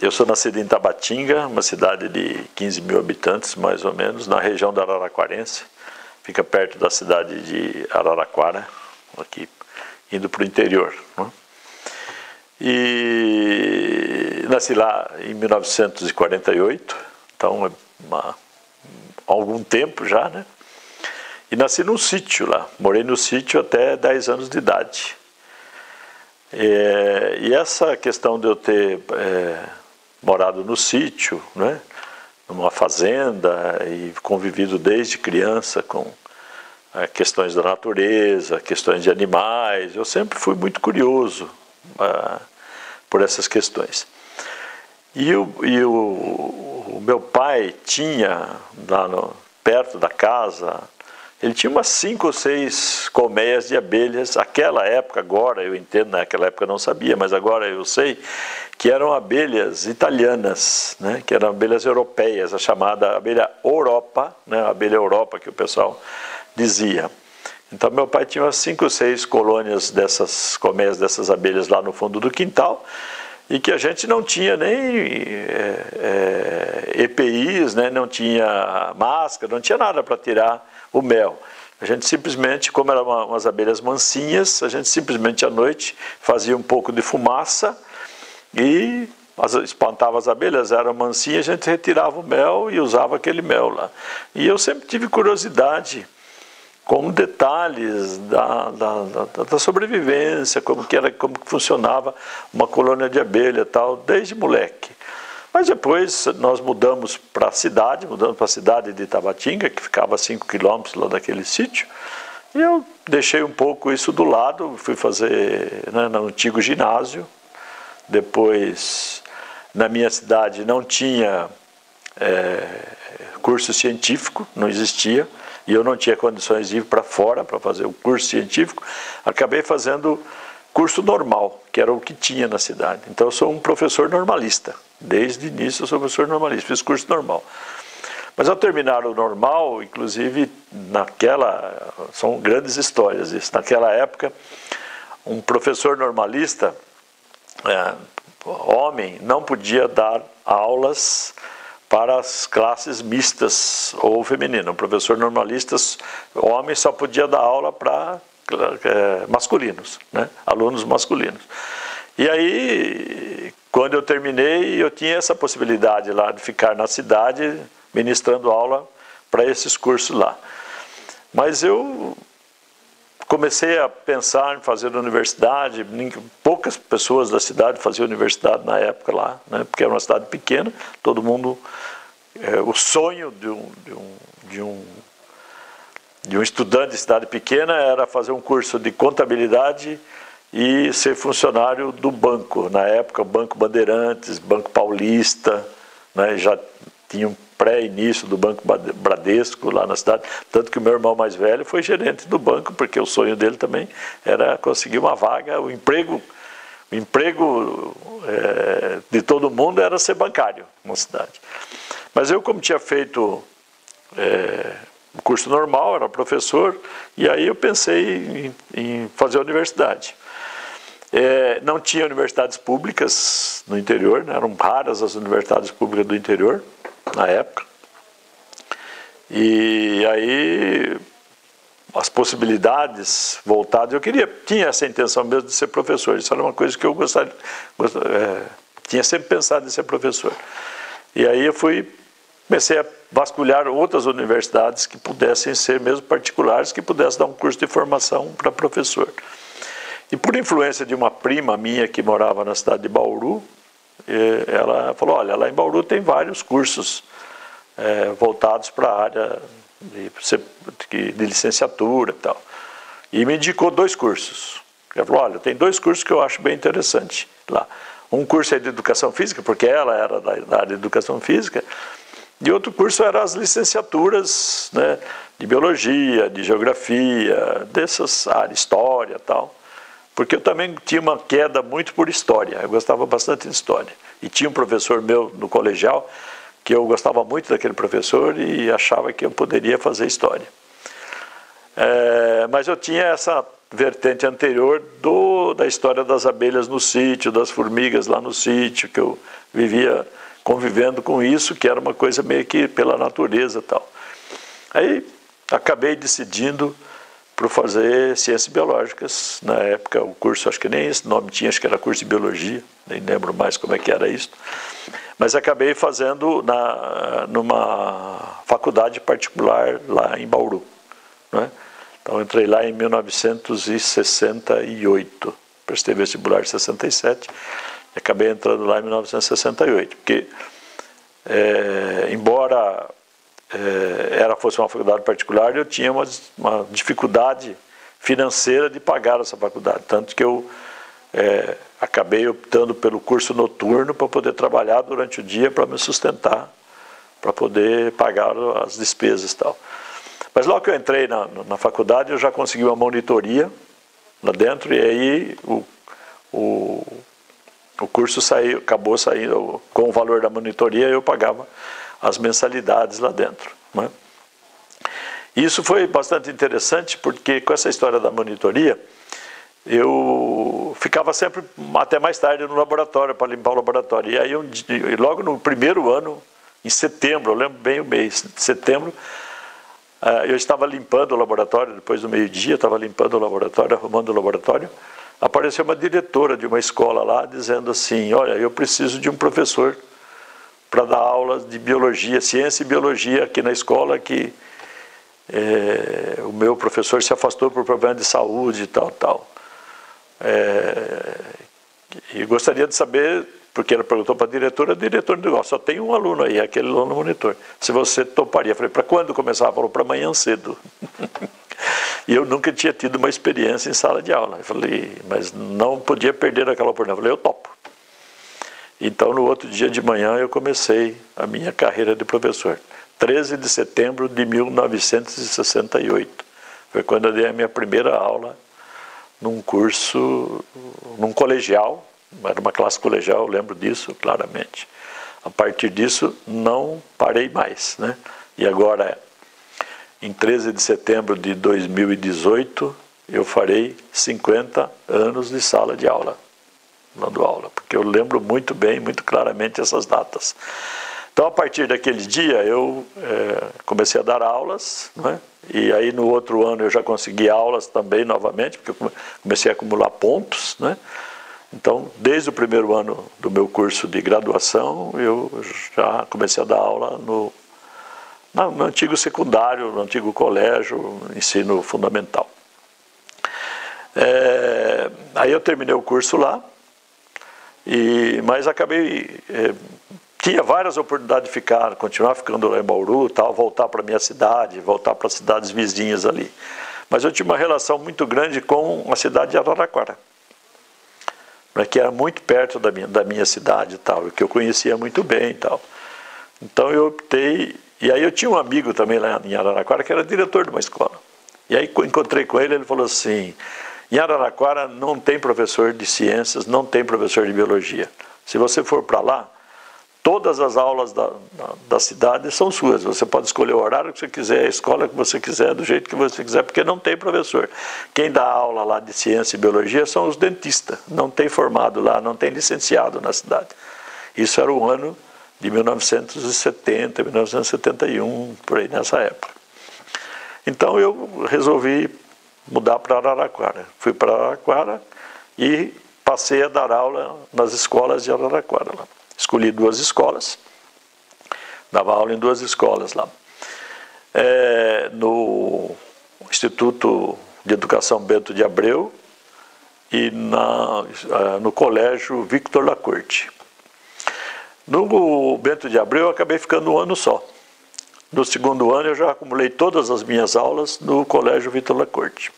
eu sou nascido em Tabatinga, uma cidade de 15 mil habitantes, mais ou menos, na região da Araraquarense. Fica perto da cidade de Araraquara, aqui, indo para o interior, né? E nasci lá em 1948, então há algum tempo já, né? E nasci num sítio lá, morei no sítio até 10 anos de idade. E essa questão de eu ter morado no sítio, né, numa fazenda, e convivido desde criança com questões da natureza, questões de animais, eu sempre fui muito curioso por essas questões. E o meu pai tinha, lá perto da casa, ele tinha umas 5 ou 6 colmeias de abelhas. Aquela época, agora eu entendo, naquela época eu não sabia, mas agora eu sei, que eram abelhas italianas, né, que eram abelhas europeias, a chamada abelha Europa, né, a abelha Europa que o pessoal dizia. Então meu pai tinha umas 5 ou 6 colônias dessas colmeias dessas abelhas lá no fundo do quintal, e que a gente não tinha nem EPIs, né, não tinha máscara, não tinha nada para tirar o mel. A gente simplesmente, como eram umas abelhas mansinhas, a gente simplesmente à noite fazia um pouco de fumaça e espantava as abelhas, eram mansinhas, a gente retirava o mel e usava aquele mel lá. E eu sempre tive curiosidade com detalhes da sobrevivência, como que funcionava uma colônia de abelha e tal, desde moleque. Mas depois nós mudamos para a cidade de Tabatinga, que ficava a 5 quilômetros lá daquele sítio, e eu deixei um pouco isso do lado, fui fazer, né, no antigo ginásio. Depois, na minha cidade não tinha curso científico, não existia, e eu não tinha condições de ir para fora para fazer o curso científico. Acabei fazendo curso normal, que era o que tinha na cidade. Então eu sou um professor normalista, desde o início eu sou professor normalista, fiz curso normal. Mas ao terminar o normal, inclusive são grandes histórias isso, naquela época um professor normalista, homem, não podia dar aulas para as classes mistas ou feminino. Um professor normalista, homem, só podia dar aula para masculinos, né? Alunos masculinos. E aí, quando eu terminei, eu tinha essa possibilidade lá de ficar na cidade ministrando aula para esses cursos lá. Mas eu comecei a pensar em fazer universidade. Poucas pessoas da cidade faziam universidade na época lá, né? Porque era uma cidade pequena, todo mundo... o sonho de um estudante de cidade pequena era fazer um curso de contabilidade e ser funcionário do banco. Na época, o Banco Bandeirantes, Banco Paulista, né? Já tinha um pré-início do Banco Bradesco lá na cidade, tanto que o meu irmão mais velho foi gerente do banco, porque o sonho dele também era conseguir uma vaga, o emprego de todo mundo era ser bancário na cidade. Mas eu, como tinha feito o curso normal, era professor, e aí eu pensei em fazer a universidade. Não tinha universidades públicas no interior, né? Eram raras as universidades públicas do interior na época. E aí as possibilidades voltadas, tinha essa intenção mesmo de ser professor. Isso era uma coisa que eu tinha sempre pensado em ser professor. E aí eu comecei a vasculhar outras universidades que pudessem ser mesmo particulares, que pudessem dar um curso de formação para professor. E por influência de uma prima minha que morava na cidade de Bauru, ela falou, olha, lá em Bauru tem vários cursos voltados para a área de licenciatura e tal. E me indicou 2 cursos. Ela falou, olha, tem 2 cursos que eu acho bem interessantes lá. Um curso é de educação física, porque ela era da área de educação física, e outro curso era as licenciaturas, né, de biologia, de geografia, dessas áreas, história e tal. Porque eu também tinha uma queda muito por história, eu gostava bastante de história. E tinha um professor meu no colegial, que eu gostava muito daquele professor e achava que eu poderia fazer história. Mas eu tinha vertente anterior da história das abelhas no sítio, das formigas lá no sítio, que eu vivia convivendo com isso, que era uma coisa meio que pela natureza e tal. Aí acabei decidindo por fazer ciências biológicas. Na época o curso, acho que nem esse nome tinha, acho que era curso de biologia, nem lembro mais como é que era isso. Mas acabei fazendo numa faculdade particular lá em Bauru, né? Então entrei lá em 1968, prestei vestibular em 67 e acabei entrando lá em 1968, porque embora fosse uma faculdade particular, eu tinha uma dificuldade financeira de pagar essa faculdade, tanto que eu acabei optando pelo curso noturno para poder trabalhar durante o dia para me sustentar, para poder pagar as despesas e tal. Mas logo que eu entrei na faculdade, eu já consegui uma monitoria lá dentro, e aí o curso acabou saindo com o valor da monitoria, eu pagava as mensalidades lá dentro, né? Isso foi bastante interessante, porque com essa história da monitoria, eu ficava sempre até mais tarde no laboratório, para limpar o laboratório. E aí, logo no primeiro ano, em setembro, eu lembro bem o mês, de setembro, eu estava limpando o laboratório, depois do meio-dia, estava limpando o laboratório, arrumando o laboratório. Apareceu uma diretora de uma escola lá, dizendo assim: olha, eu preciso de um professor para dar aulas de biologia, ciência e biologia aqui na escola, que o meu professor se afastou por problema de saúde e tal. E gostaria de saber, porque ela perguntou para a diretora disse: só tem um aluno aí, aquele aluno monitor, se você toparia. Eu falei: para quando começar? Ela falou: para amanhã cedo. E eu nunca tinha tido uma experiência em sala de aula. Eu falei: mas não podia perder aquela oportunidade. Eu falei: eu topo. Então, no outro dia de manhã, eu comecei a minha carreira de professor. 13 de setembro de 1968. Foi quando eu dei a minha primeira aula num curso, num colegial. Era uma classe colegial, eu lembro disso claramente. A partir disso, não parei mais, né? E agora, em 13 de setembro de 2018, eu farei 50 anos de sala de aula, dando aula, porque eu lembro muito bem, muito claramente essas datas. Então, a partir daquele dia, eu comecei a dar aulas, né? E aí no outro ano eu já consegui aulas também novamente, porque eu comecei a acumular pontos, né? Então, desde o primeiro ano do meu curso de graduação, eu já comecei a dar aula no antigo secundário, no antigo colégio, ensino fundamental. Aí eu terminei o curso lá, mas acabei... tinha várias oportunidades de continuar ficando lá em Bauru, tal, voltar para a minha cidade, voltar para as cidades vizinhas ali. Mas eu tinha uma relação muito grande com a cidade de Araraquara, que era muito perto da minha cidade e tal, que eu conhecia muito bem e tal. Então eu optei, e aí eu tinha um amigo também lá em Araraquara que era diretor de uma escola. E aí encontrei com ele, ele falou assim: em Araraquara não tem professor de ciências, não tem professor de biologia. Se você for para lá, todas as aulas da cidade são suas. Você pode escolher o horário que você quiser, a escola que você quiser, do jeito que você quiser, porque não tem professor. Quem dá aula lá de ciência e biologia são os dentistas. Não tem formado lá, não tem licenciado na cidade. Isso era o ano de 1970, 1971, por aí, nessa época. Então eu resolvi mudar para Araraquara. Fui para Araraquara e passei a dar aula nas escolas de Araraquara lá. Escolhi 2 escolas, dava aula em 2 escolas lá. No Instituto de Educação Bento de Abreu e no Colégio Victor Lacorte. No Bento de Abreu eu acabei ficando 1 ano só. No segundo ano eu já acumulei todas as minhas aulas no Colégio Victor Lacorte,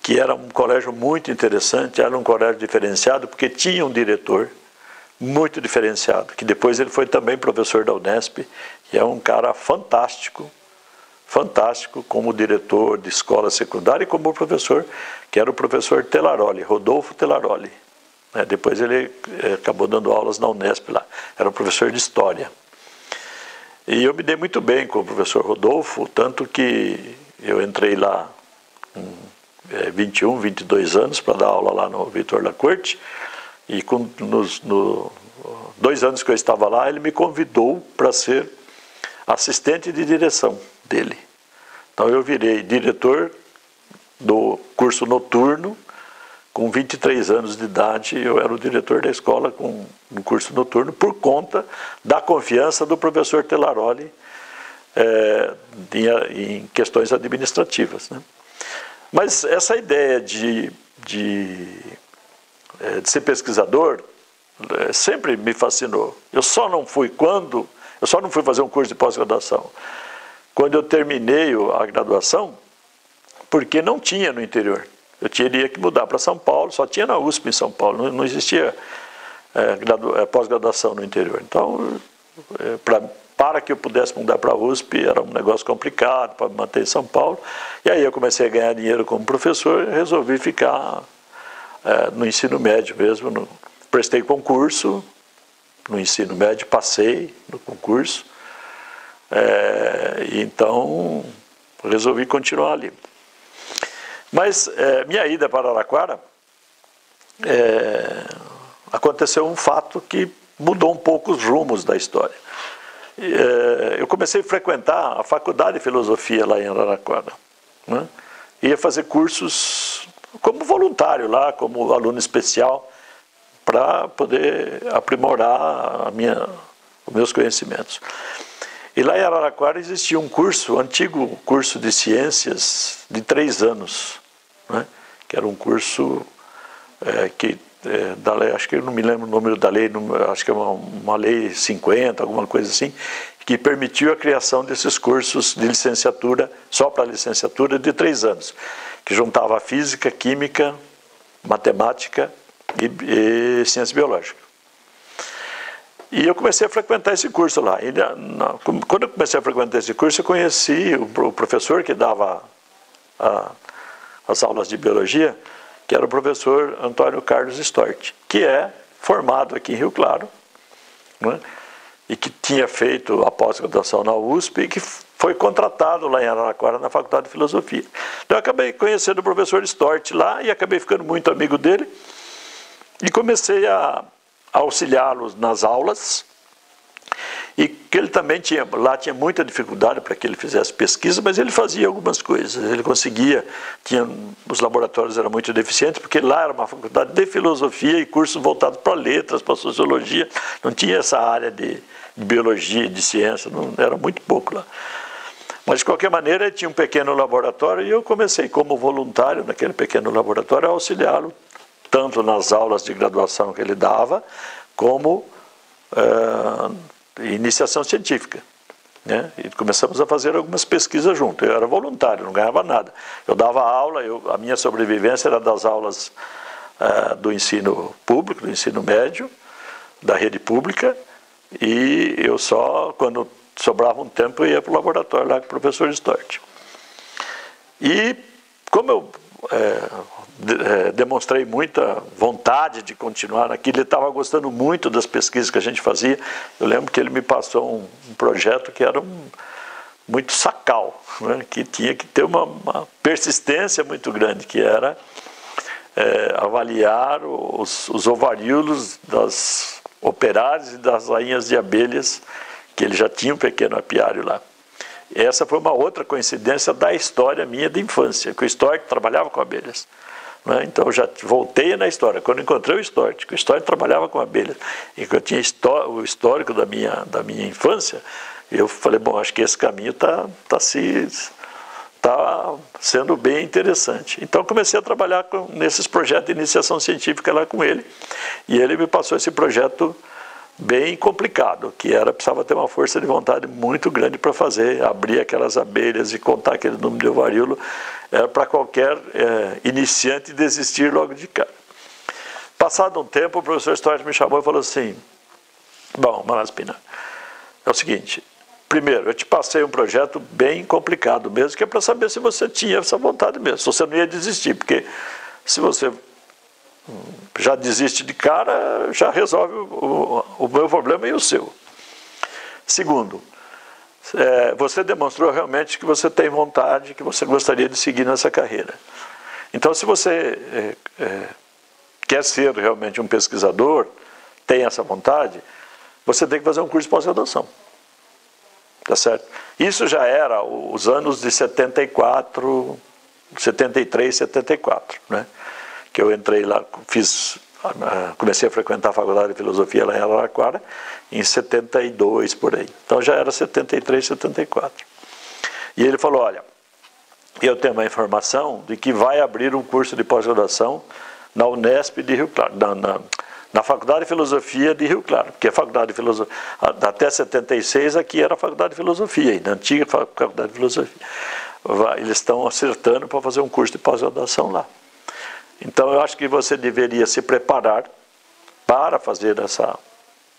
que era um colégio muito interessante, era um colégio diferenciado, porque tinha um diretor muito diferenciado, que depois ele foi também professor da Unesp, e é um cara fantástico, fantástico como diretor de escola secundária e como professor, que era o professor Telaroli, Rodolfo Telaroli. Depois ele acabou dando aulas na Unesp lá, era um professor de História. E eu me dei muito bem com o professor Rodolfo, tanto que eu entrei lá 21, 22 anos para dar aula lá no Vitor Lacorte, e nos 2 anos que eu estava lá, ele me convidou para ser assistente de direção dele. Então eu virei diretor do curso noturno, com 23 anos de idade, eu era o diretor da escola no curso noturno, por conta da confiança do professor Telaroli em questões administrativas, né? Mas essa ideia de ser pesquisador sempre me fascinou. Eu só não fui fazer um curso de pós-graduação quando eu terminei a graduação, porque não tinha no interior. Eu teria que mudar para São Paulo, só tinha na USP em São Paulo, não existia pós-graduação no interior. Então, para que eu pudesse mudar para a USP, era um negócio complicado para me manter em São Paulo. E aí eu comecei a ganhar dinheiro como professor e resolvi ficar no ensino médio mesmo. Prestei concurso no ensino médio, passei no concurso. E então, resolvi continuar ali. Mas minha ida para Araraquara, aconteceu um fato que mudou um pouco os rumos da história. Eu comecei a frequentar a Faculdade de Filosofia lá em Araraquara, né? Ia fazer cursos como voluntário lá, como aluno especial, para poder aprimorar os meus conhecimentos. E lá em Araraquara existia um antigo curso de ciências de 3 anos, né? Que era um curso da lei, acho que eu não me lembro o número da lei, acho que é uma lei 50, alguma coisa assim, que permitiu a criação desses cursos de licenciatura, só para licenciatura, de 3 anos, que juntava física, química, matemática e ciência biológica. E eu comecei a frequentar esse curso lá. Quando eu comecei a frequentar esse curso, eu conheci o professor que dava as aulas de biologia, que era o professor Antônio Carlos Stort, que é formado aqui em Rio Claro, né? E que tinha feito a pós-graduação na USP e que foi contratado lá em Araraquara na Faculdade de Filosofia. Então eu acabei conhecendo o professor Stort lá e acabei ficando muito amigo dele e comecei a auxiliá-los nas aulas, e que ele também tinha muita dificuldade para que ele fizesse pesquisa, mas ele fazia algumas coisas, ele conseguia, os laboratórios eram muito deficientes, porque lá era uma faculdade de filosofia e cursos voltados para letras, para sociologia, não tinha essa área de biologia, de ciência, não, era muito pouco lá. Mas de qualquer maneira ele tinha um pequeno laboratório e eu comecei como voluntário naquele pequeno laboratório a auxiliá-lo, tanto nas aulas de graduação que ele dava, como iniciação científica, né? E começamos a fazer algumas pesquisas juntos. Eu era voluntário, não ganhava nada. Eu dava aula, a minha sobrevivência era das aulas do ensino público, do ensino médio, da rede pública, e eu só, quando sobrava um tempo, eu ia para o laboratório lá com o professor Stort. E como eu demonstrei muita vontade de continuar naquilo, ele estava gostando muito das pesquisas que a gente fazia. Eu lembro que ele me passou um projeto que era muito sacal, né? Que tinha que ter uma persistência muito grande, que era avaliar os ovaríolos das operárias e das rainhas de abelhas, que ele já tinha um pequeno apiário lá. Essa foi uma outra coincidência da história minha de infância, que o Stort trabalhava com abelhas, né? Então eu já voltei na história. Quando encontrei o Stort, que o Stort trabalhava com abelhas, e que eu tinha o histórico da minha infância, eu falei, bom, acho que esse caminho está sendo bem interessante. Então comecei a trabalhar nesses projetos de iniciação científica lá com ele, e ele me passou esse projeto bem complicado, que precisava ter uma força de vontade muito grande para fazer, abrir aquelas abelhas e contar aquele número de ovaríolo, para qualquer iniciante desistir logo de cara. Passado um tempo, o professor Stort me chamou e falou assim, bom, Malaspina, é o seguinte, primeiro, eu te passei um projeto bem complicado mesmo, que é para saber se você tinha essa vontade mesmo, se você não ia desistir, porque se você já desiste de cara, já resolve o meu problema e o seu. Segundo, você demonstrou realmente que você tem vontade, que você gostaria de seguir nessa carreira. Então, se você quer ser realmente um pesquisador, tem essa vontade, você tem que fazer um curso de pós-graduação. Tá certo? Isso já era os anos de 74, 73, 74, né? Que eu entrei lá, comecei a frequentar a Faculdade de Filosofia lá em Araraquara em 72, por aí. Então já era 73, 74. E ele falou, olha, eu tenho uma informação de que vai abrir um curso de pós-graduação na Unesp de Rio Claro, na Faculdade de Filosofia de Rio Claro, porque a Faculdade de Filosofia, até 76 aqui era a Faculdade de Filosofia, ainda a antiga Faculdade de Filosofia. Eles estão acertando para fazer um curso de pós-graduação lá. Então eu acho que você deveria se preparar para fazer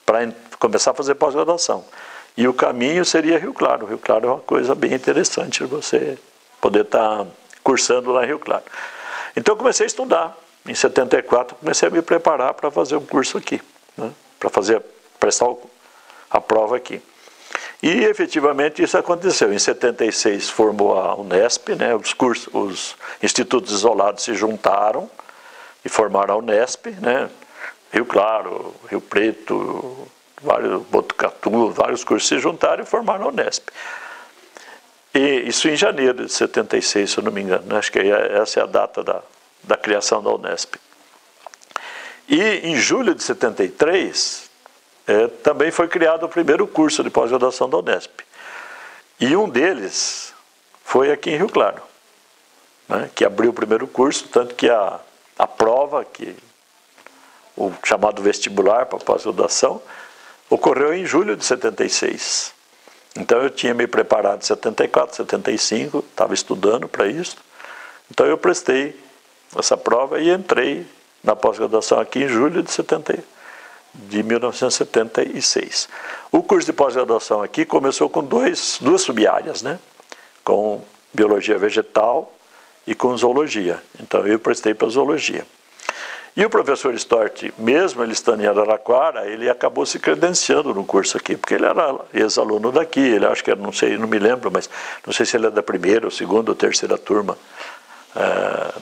para começar a fazer pós-graduação. E o caminho seria Rio Claro. Rio Claro é uma coisa bem interessante você poder estar cursando lá em Rio Claro. Então eu comecei a estudar. Em 74 comecei a me preparar para fazer um curso aqui, né? Para prestar a prova aqui. E efetivamente isso aconteceu. Em 76 formou a Unesp, né? Os institutos isolados se juntaram e formaram a Unesp, né? Rio Claro, Rio Preto, Botucatu, vários cursos se juntaram e formaram a Unesp. E isso em janeiro de 76, se eu não me engano, né? Acho que essa é a data da criação da Unesp. E em julho de 73, também foi criado o primeiro curso de pós-graduação da Unesp. E um deles foi aqui em Rio Claro, né, que abriu o primeiro curso, tanto que a prova, o chamado vestibular para pós-graduação, ocorreu em julho de 76. Então eu tinha me preparado em 74, 75, estava estudando para isso. Então eu prestei essa prova e entrei na pós-graduação aqui em julho de 1976. O curso de pós-graduação aqui começou com duas sub-áreas, né? Com biologia vegetal e com zoologia. Então eu prestei para zoologia. E o professor Stort, mesmo ele estando em Araraquara, ele acabou se credenciando no curso aqui, porque ele era ex-aluno daqui, ele acho que era, não sei, não me lembro, mas não sei se ele é da primeira, ou segunda ou terceira turma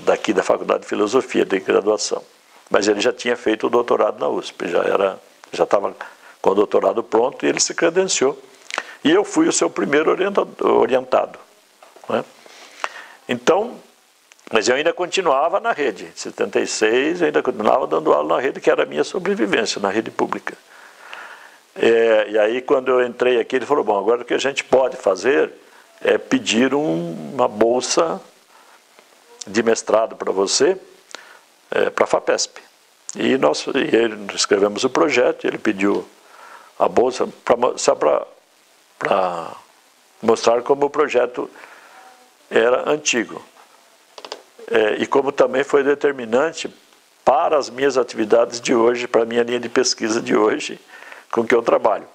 daqui da Faculdade de Filosofia de graduação. Mas ele já tinha feito o doutorado na USP, já estava com o doutorado pronto e ele se credenciou. E eu fui o seu primeiro orientado, né? Então, mas eu ainda continuava na rede. Em 76 eu ainda continuava dando aula na rede, que era a minha sobrevivência, na rede pública. E aí quando eu entrei aqui, ele falou, bom, agora o que a gente pode fazer é pedir uma bolsa de mestrado para você, para a FAPESP. E nós escrevemos o projeto, ele pediu a bolsa só para mostrar como o projeto era antigo. E como também foi determinante para as minhas atividades de hoje, para a minha linha de pesquisa de hoje, com que eu trabalho.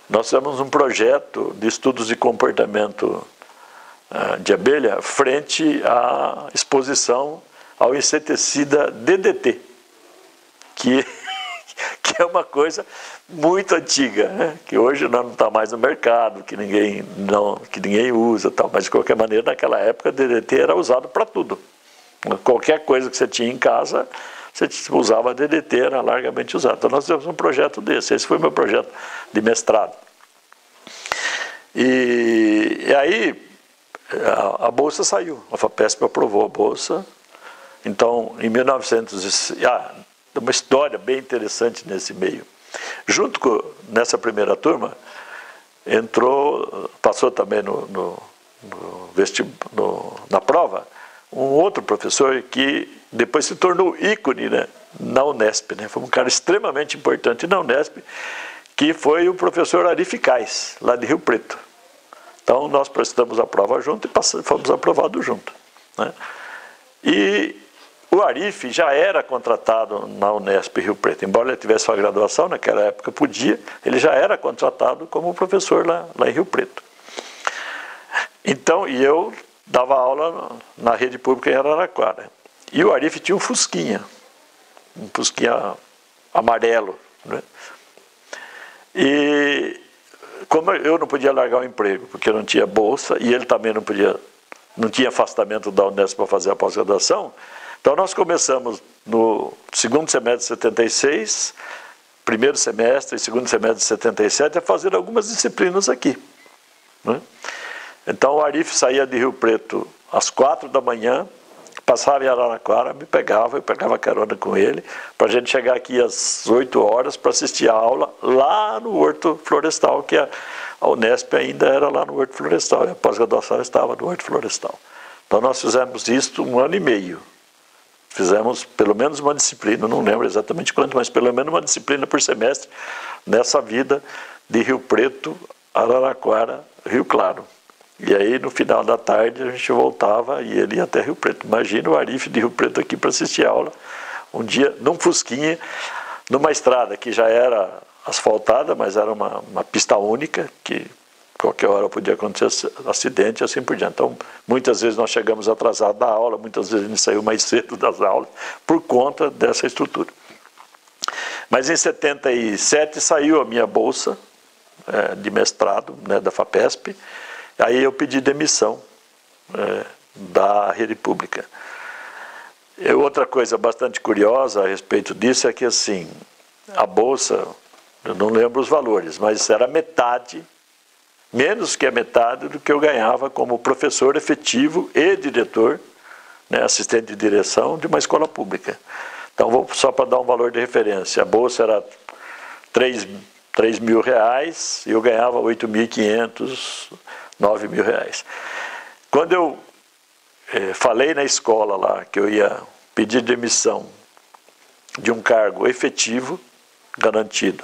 Nós temos um projeto de estudos de comportamento de abelha frente à exposição ao inseticida DDT, que é uma coisa muito antiga, né? Que hoje não está mais no mercado, que ninguém usa, tal. Mas de qualquer maneira, naquela época, DDT era usado para tudo. Qualquer coisa que você tinha em casa, você usava DDT, era largamente usado. Então nós temos um projeto desse, esse foi o meu projeto de mestrado. E aí a bolsa saiu, a FAPESP aprovou a bolsa. Então, em 1900, uma história bem interessante nesse meio. Nessa primeira turma, passou também na prova, um outro professor que depois se tornou ícone, né, na Unesp, né? Foi um cara extremamente importante na Unesp, que foi o professor Ari Ficais, lá de Rio Preto. Então nós prestamos a prova junto e fomos aprovados junto, né? E o Arif já era contratado na Unesp Rio Preto, embora ele tivesse sua graduação, naquela época podia, ele já era contratado como professor lá em Rio Preto. Então, e eu dava aula na rede pública em Araraquara. E o Arif tinha um fusquinha amarelo, né? E como eu não podia largar o emprego, porque eu não tinha bolsa, e ele também não podia não tinha afastamento da Unesp para fazer a pós-graduação. Então nós começamos no segundo semestre de 76, primeiro semestre e segundo semestre de 77 a fazer algumas disciplinas aqui, né? Então o Arif saía de Rio Preto às 4 da manhã, passava em Araraquara, me pegava, eu pegava carona com ele, para a gente chegar aqui às 8 horas para assistir a aula lá no Horto Florestal, que a Unesp ainda era lá no Horto Florestal, e a pós-graduação estava no Horto Florestal. Então nós fizemos isso 1 ano e meio. Fizemos pelo menos uma disciplina, não lembro exatamente quanto, mas pelo menos uma disciplina por semestre nessa vida de Rio Preto, Araraquara, Rio Claro. E aí no final da tarde a gente voltava e ele ia até Rio Preto. Imagina o Arif de Rio Preto aqui para assistir a aula, um dia num fusquinha, numa estrada que já era asfaltada, mas era uma pista única, que qualquer hora podia acontecer acidente e assim por diante. Então, muitas vezes nós chegamos atrasados da aula, muitas vezes a gente saiu mais cedo das aulas, por conta dessa estrutura. Mas em 77 saiu a minha bolsa de mestrado, né, da FAPESP, aí eu pedi demissão da rede pública. Outra coisa bastante curiosa a respeito disso é que, assim, a bolsa, eu não lembro os valores, mas era metade, menos que a metade do que eu ganhava como professor efetivo e diretor, né, assistente de direção de uma escola pública. Então, só para dar um valor de referência, a bolsa era R$ 3.000 e eu ganhava R$ 8.500, R$ 9.000. Quando eu falei na escola lá que eu ia pedir demissão de um cargo efetivo, garantido,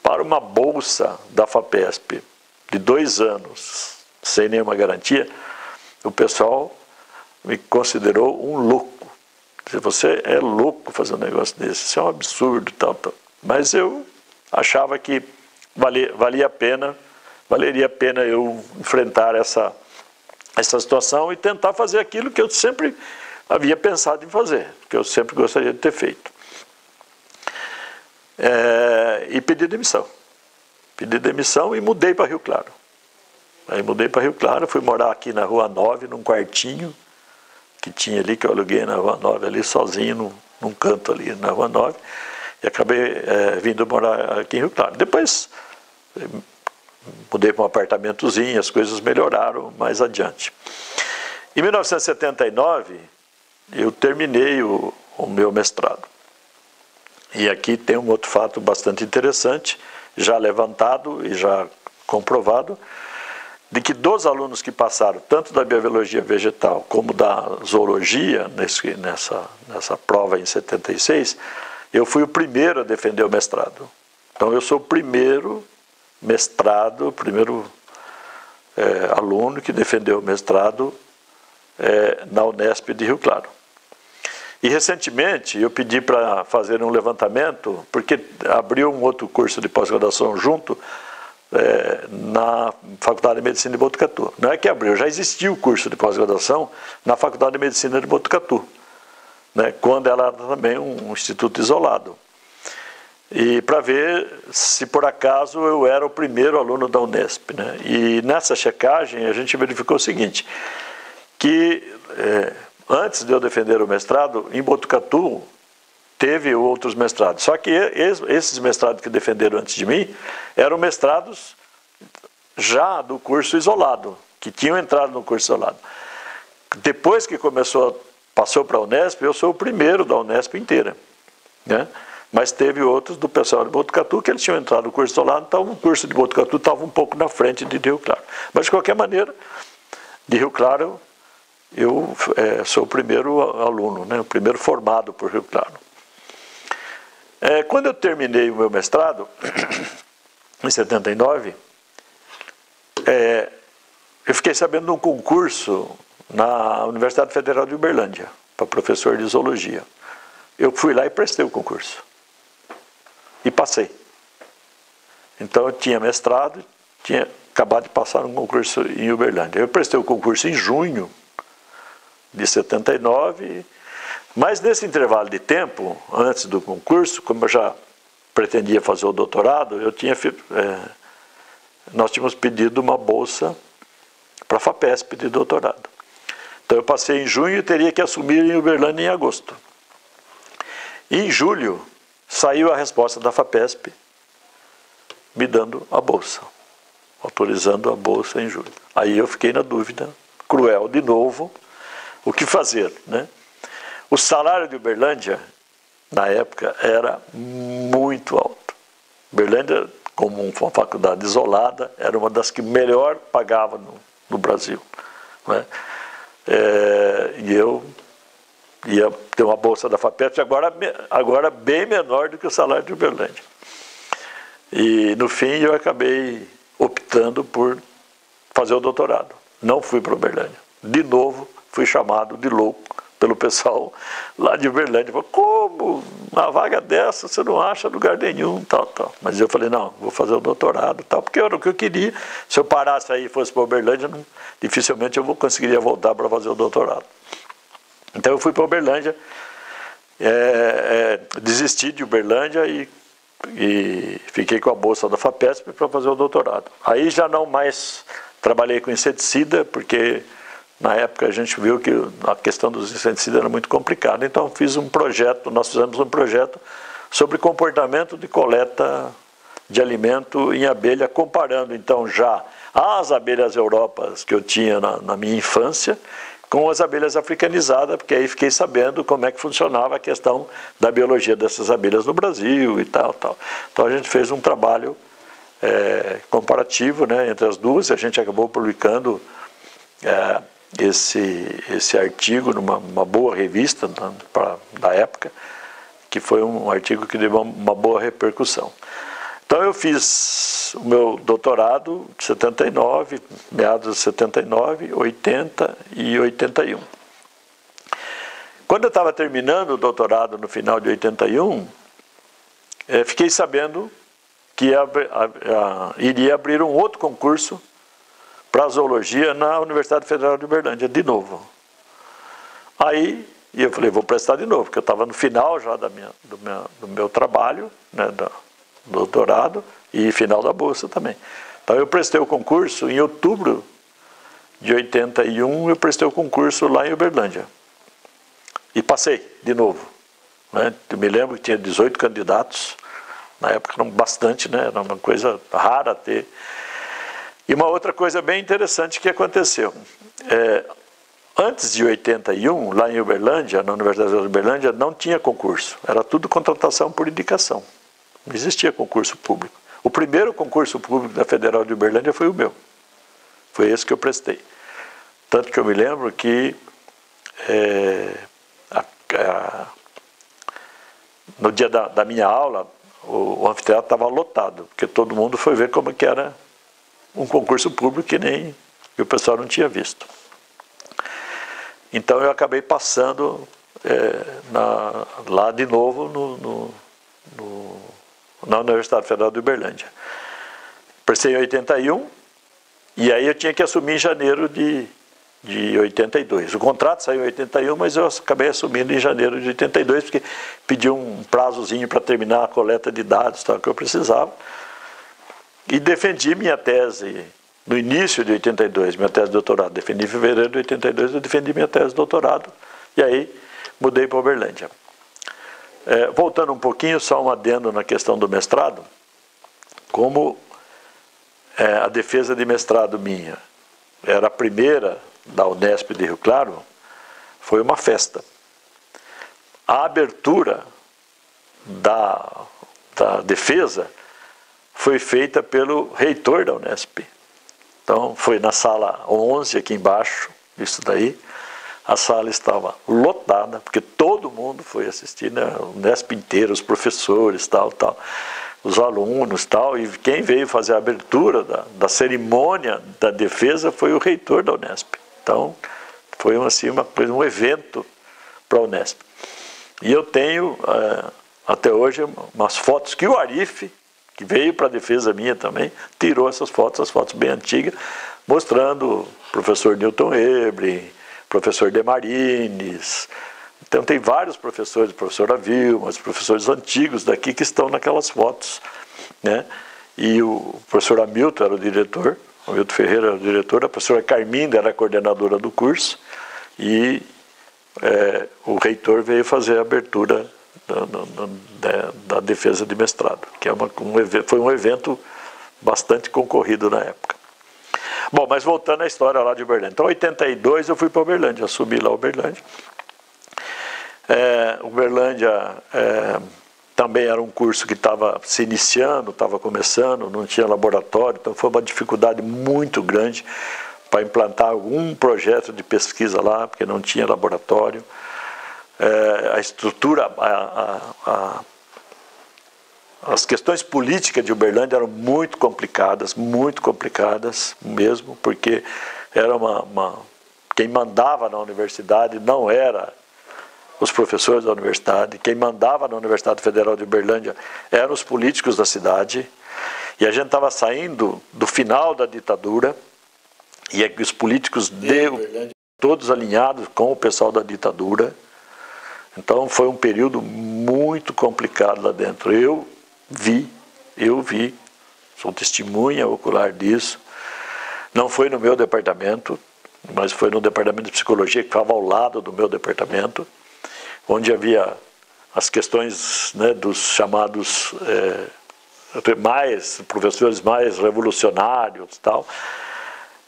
para uma bolsa da FAPESP de 2 anos, sem nenhuma garantia, o pessoal me considerou um louco. Você é louco fazer um negócio desse, isso é um absurdo, tal. Mas eu achava que valeria a pena eu enfrentar essa situação e tentar fazer aquilo que eu sempre havia pensado em fazer, que eu sempre gostaria de ter feito. E pedi demissão. Pedi demissão e mudei para Rio Claro. Aí mudei para Rio Claro, fui morar aqui na Rua 9, num quartinho que tinha ali, que eu aluguei na Rua 9, ali sozinho, num canto ali na Rua 9, e acabei vindo morar aqui em Rio Claro. Depois mudei para um apartamentozinho, as coisas melhoraram mais adiante. Em 1979, eu terminei o meu mestrado. E aqui tem um outro fato bastante interessante, já levantado e já comprovado, de que dos alunos que passaram, tanto da biologia vegetal como da zoologia, nessa prova em 76, eu fui o primeiro a defender o mestrado. Então eu sou o primeiro mestrado, o primeiro aluno que defendeu o mestrado na Unesp de Rio Claro. E recentemente eu pedi para fazer um levantamento, porque abriu um outro curso de pós-graduação junto na Faculdade de Medicina de Botucatu. Não é que abriu, já existia o curso de pós-graduação na Faculdade de Medicina de Botucatu, né, quando ela era também um instituto isolado. E para ver se por acaso eu era o primeiro aluno da Unesp, né? E nessa checagem a gente verificou o seguinte, que antes de eu defender o mestrado, em Botucatu teve outros mestrados. Só que esses mestrados que defenderam antes de mim eram mestrados já do curso isolado, que tinham entrado no curso isolado. Depois que passou para a Unesp, eu sou o primeiro da Unesp inteira, né? Mas teve outros do pessoal de Botucatu que eles tinham entrado no curso isolado, então o curso de Botucatu estava um pouco na frente de Rio Claro. Mas de qualquer maneira, de Rio Claro eu sou o primeiro aluno, né? O primeiro formado por Rio Claro. Quando eu terminei o meu mestrado, em 79, eu fiquei sabendo de um concurso na Universidade Federal de Uberlândia, para professor de zoologia. Eu fui lá e prestei o concurso. E passei. Então eu tinha mestrado, tinha acabado de passar um concurso em Uberlândia. Eu prestei o concurso em junho de 79, mas nesse intervalo de tempo, antes do concurso, como eu já pretendia fazer o doutorado, nós tínhamos pedido uma bolsa para a FAPESP de doutorado. Então eu passei em junho e teria que assumir em Uberlândia em agosto. E em julho saiu a resposta da FAPESP me dando a bolsa, autorizando a bolsa em julho. Aí eu fiquei na dúvida, cruel de novo, o que fazer, né? O salário de Uberlândia, na época, era muito alto. Uberlândia, como uma faculdade isolada, era uma das que melhor pagava no Brasil, né? E eu ia ter uma bolsa da FAPESP, agora bem menor do que o salário de Uberlândia. E, no fim, eu acabei optando por fazer o doutorado. Não fui para Uberlândia. De novo, fui chamado de louco pelo pessoal lá de Uberlândia. Falei, como? Uma vaga dessa você não acha lugar nenhum, tal, tal. Mas eu falei, não, vou fazer o doutorado, tal, porque era o que eu queria. Se eu parasse aí e fosse para Uberlândia, dificilmente eu conseguiria voltar para fazer o doutorado. Então eu fui para Uberlândia, desisti de Uberlândia e fiquei com a bolsa da FAPESP para fazer o doutorado. Aí já não mais trabalhei com inseticida, porque na época a gente viu que a questão dos inseticidas era muito complicada. Então nós fizemos um projeto sobre comportamento de coleta de alimento em abelha, comparando então já as abelhas europas que eu tinha na minha infância com as abelhas africanizadas, porque aí fiquei sabendo como é que funcionava a questão da biologia dessas abelhas no Brasil e tal, tal. Então a gente fez um trabalho comparativo, né, entre as duas, e a gente acabou publicando esse artigo numa boa revista da época, que foi um artigo que deu uma boa repercussão. Então eu fiz o meu doutorado de 79, meados de 79, 80 e 81. Quando eu estava terminando o doutorado no final de 81, fiquei sabendo que iria abrir um outro concurso para zoologia na Universidade Federal de Uberlândia, de novo. Aí eu falei, vou prestar de novo, porque eu estava no final já do meu trabalho, né, do doutorado, e final da bolsa também. Então eu prestei o concurso em outubro de 81, eu prestei o concurso lá em Uberlândia. E passei de novo, né? Eu me lembro que tinha 18 candidatos, na época eram bastante, né? Era uma coisa rara ter. E uma outra coisa bem interessante que aconteceu. Antes de 81, lá em Uberlândia, na Universidade de Uberlândia, não tinha concurso. Era tudo contratação por indicação. Não existia concurso público. O primeiro concurso público da Federal de Uberlândia foi o meu. Foi esse que eu prestei. Tanto que eu me lembro que no dia da minha aula, o anfiteatro estava lotado, porque todo mundo foi ver como que era um concurso público que o pessoal não tinha visto. Então eu acabei passando lá de novo na Universidade Federal de Uberlândia. Prestei em 81, e aí eu tinha que assumir em janeiro de 82. O contrato saiu em 81, mas eu acabei assumindo em janeiro de 82, porque pediu um prazozinho para terminar a coleta de dados, tal, que eu precisava. E defendi minha tese no início de 82, minha tese de doutorado. Defendi em fevereiro de 82, eu defendi minha tese de doutorado, e aí mudei para Uberlândia. Voltando um pouquinho, só um adendo na questão do mestrado, como a defesa de mestrado minha era a primeira da Unesp de Rio Claro, foi uma festa. A abertura da defesa foi feita pelo reitor da Unesp. Então, foi na sala 11, aqui embaixo, isso daí. A sala estava lotada, porque todo mundo foi assistir, né? O Unesp inteiro, os professores, tal, os alunos, tal, e quem veio fazer a abertura da cerimônia da defesa foi o reitor da Unesp. Então, foi assim, um evento para a Unesp. E eu tenho, até hoje, umas fotos que o Arif, que veio para a defesa minha também, tirou essas fotos bem antigas, mostrando o professor Newton Ebre, professor Demarines. Então tem vários professores, o professor Avilma, os professores antigos daqui que estão naquelas fotos, né? E o professor Hamilton era o diretor, o Hamilton Ferreira era o diretor, a professora Carminda era a coordenadora do curso, e o reitor veio fazer a abertura da defesa de mestrado, que foi um evento bastante concorrido na época. Bom, mas voltando à história lá de Uberlândia. Então, em 82 eu fui para Uberlândia, assumi lá Uberlândia. Uberlândia também era um curso que estava se iniciando, estava começando, não tinha laboratório, então foi uma dificuldade muito grande para implantar algum projeto de pesquisa lá, porque não tinha laboratório. A estrutura, as questões políticas de Uberlândia eram muito complicadas mesmo, porque era quem mandava na universidade não era os professores da universidade, quem mandava na Universidade Federal de Uberlândia eram os políticos da cidade, e a gente estava saindo do final da ditadura, e os políticos todos alinhados com o pessoal da ditadura. Então foi um período muito complicado lá dentro. Eu vi, sou testemunha ocular disso. Não foi no meu departamento, mas foi no departamento de psicologia, que ficava ao lado do meu departamento, onde havia as questões, né, dos chamados professores mais revolucionários e tal,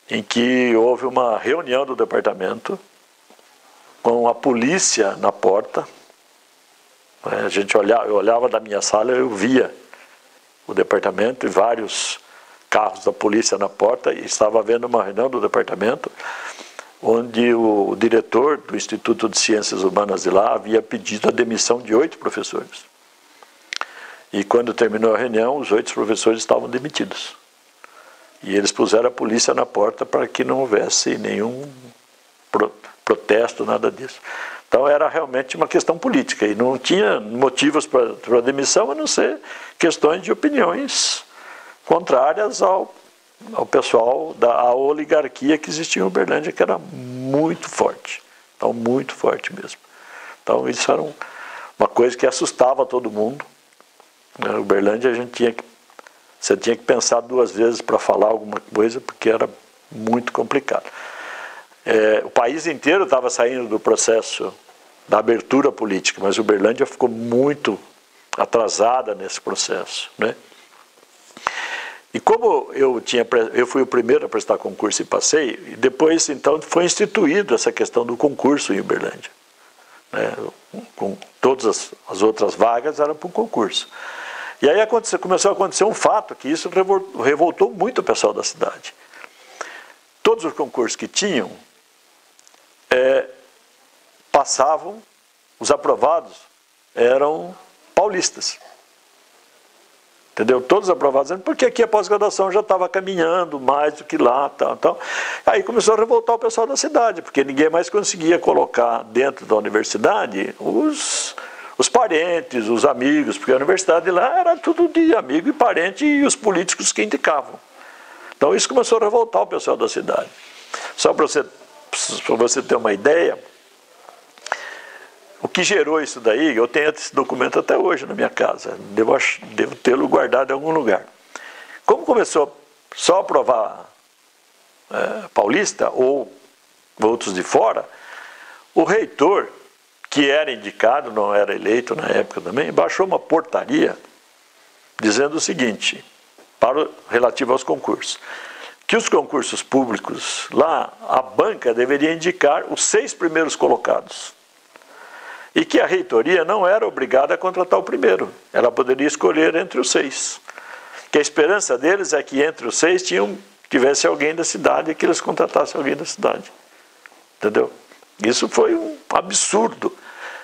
em que houve uma reunião do departamento com a polícia na porta. Eu olhava da minha sala, eu via o departamento e vários carros da polícia na porta, e estava havendo uma reunião do departamento, onde o diretor do Instituto de Ciências Humanas de lá havia pedido a demissão de 8 professores. E quando terminou a reunião, os 8 professores estavam demitidos. E eles puseram a polícia na porta para que não houvesse nenhum protesto, nada disso. Então era realmente uma questão política, e não tinha motivos para a demissão, a não ser questões de opiniões contrárias ao pessoal, à oligarquia que existia em Uberlândia, que era muito forte. Então, muito forte mesmo. Então, isso era uma coisa que assustava todo mundo. Na Uberlândia, você tinha que pensar 2 vezes para falar alguma coisa, porque era muito complicado. O país inteiro estava saindo do processo da abertura política, mas Uberlândia ficou muito atrasada nesse processo, né? E como eu fui o primeiro a prestar concurso e passei, e depois então foi instituído essa questão do concurso em Uberlândia, né? Com todas as outras vagas eram para o concurso. E aí começou a acontecer um fato, que isso revoltou muito o pessoal da cidade. Todos os concursos que tinham passavam, os aprovados eram paulistas. Entendeu? Todos aprovados, porque aqui a pós-graduação já estava caminhando mais do que lá. Tal. Aí começou a revoltar o pessoal da cidade, porque ninguém mais conseguia colocar dentro da universidade os parentes, os amigos, porque a universidade lá era tudo de amigo e parente, e os políticos que indicavam. Então isso começou a revoltar o pessoal da cidade. Só para você ter uma ideia, o que gerou isso daí, eu tenho esse documento até hoje na minha casa, devo tê-lo guardado em algum lugar. Como começou só a aprovar paulista ou outros de fora, o reitor, que era indicado, não era eleito na época também, baixou uma portaria dizendo o seguinte, relativo aos concursos, que os concursos públicos lá, a banca deveria indicar os 6 primeiros colocados. E que a reitoria não era obrigada a contratar o primeiro, ela poderia escolher entre os 6. Que a esperança deles é que entre os 6 tivesse alguém da cidade e que eles contratassem alguém da cidade. Entendeu? Isso foi um absurdo.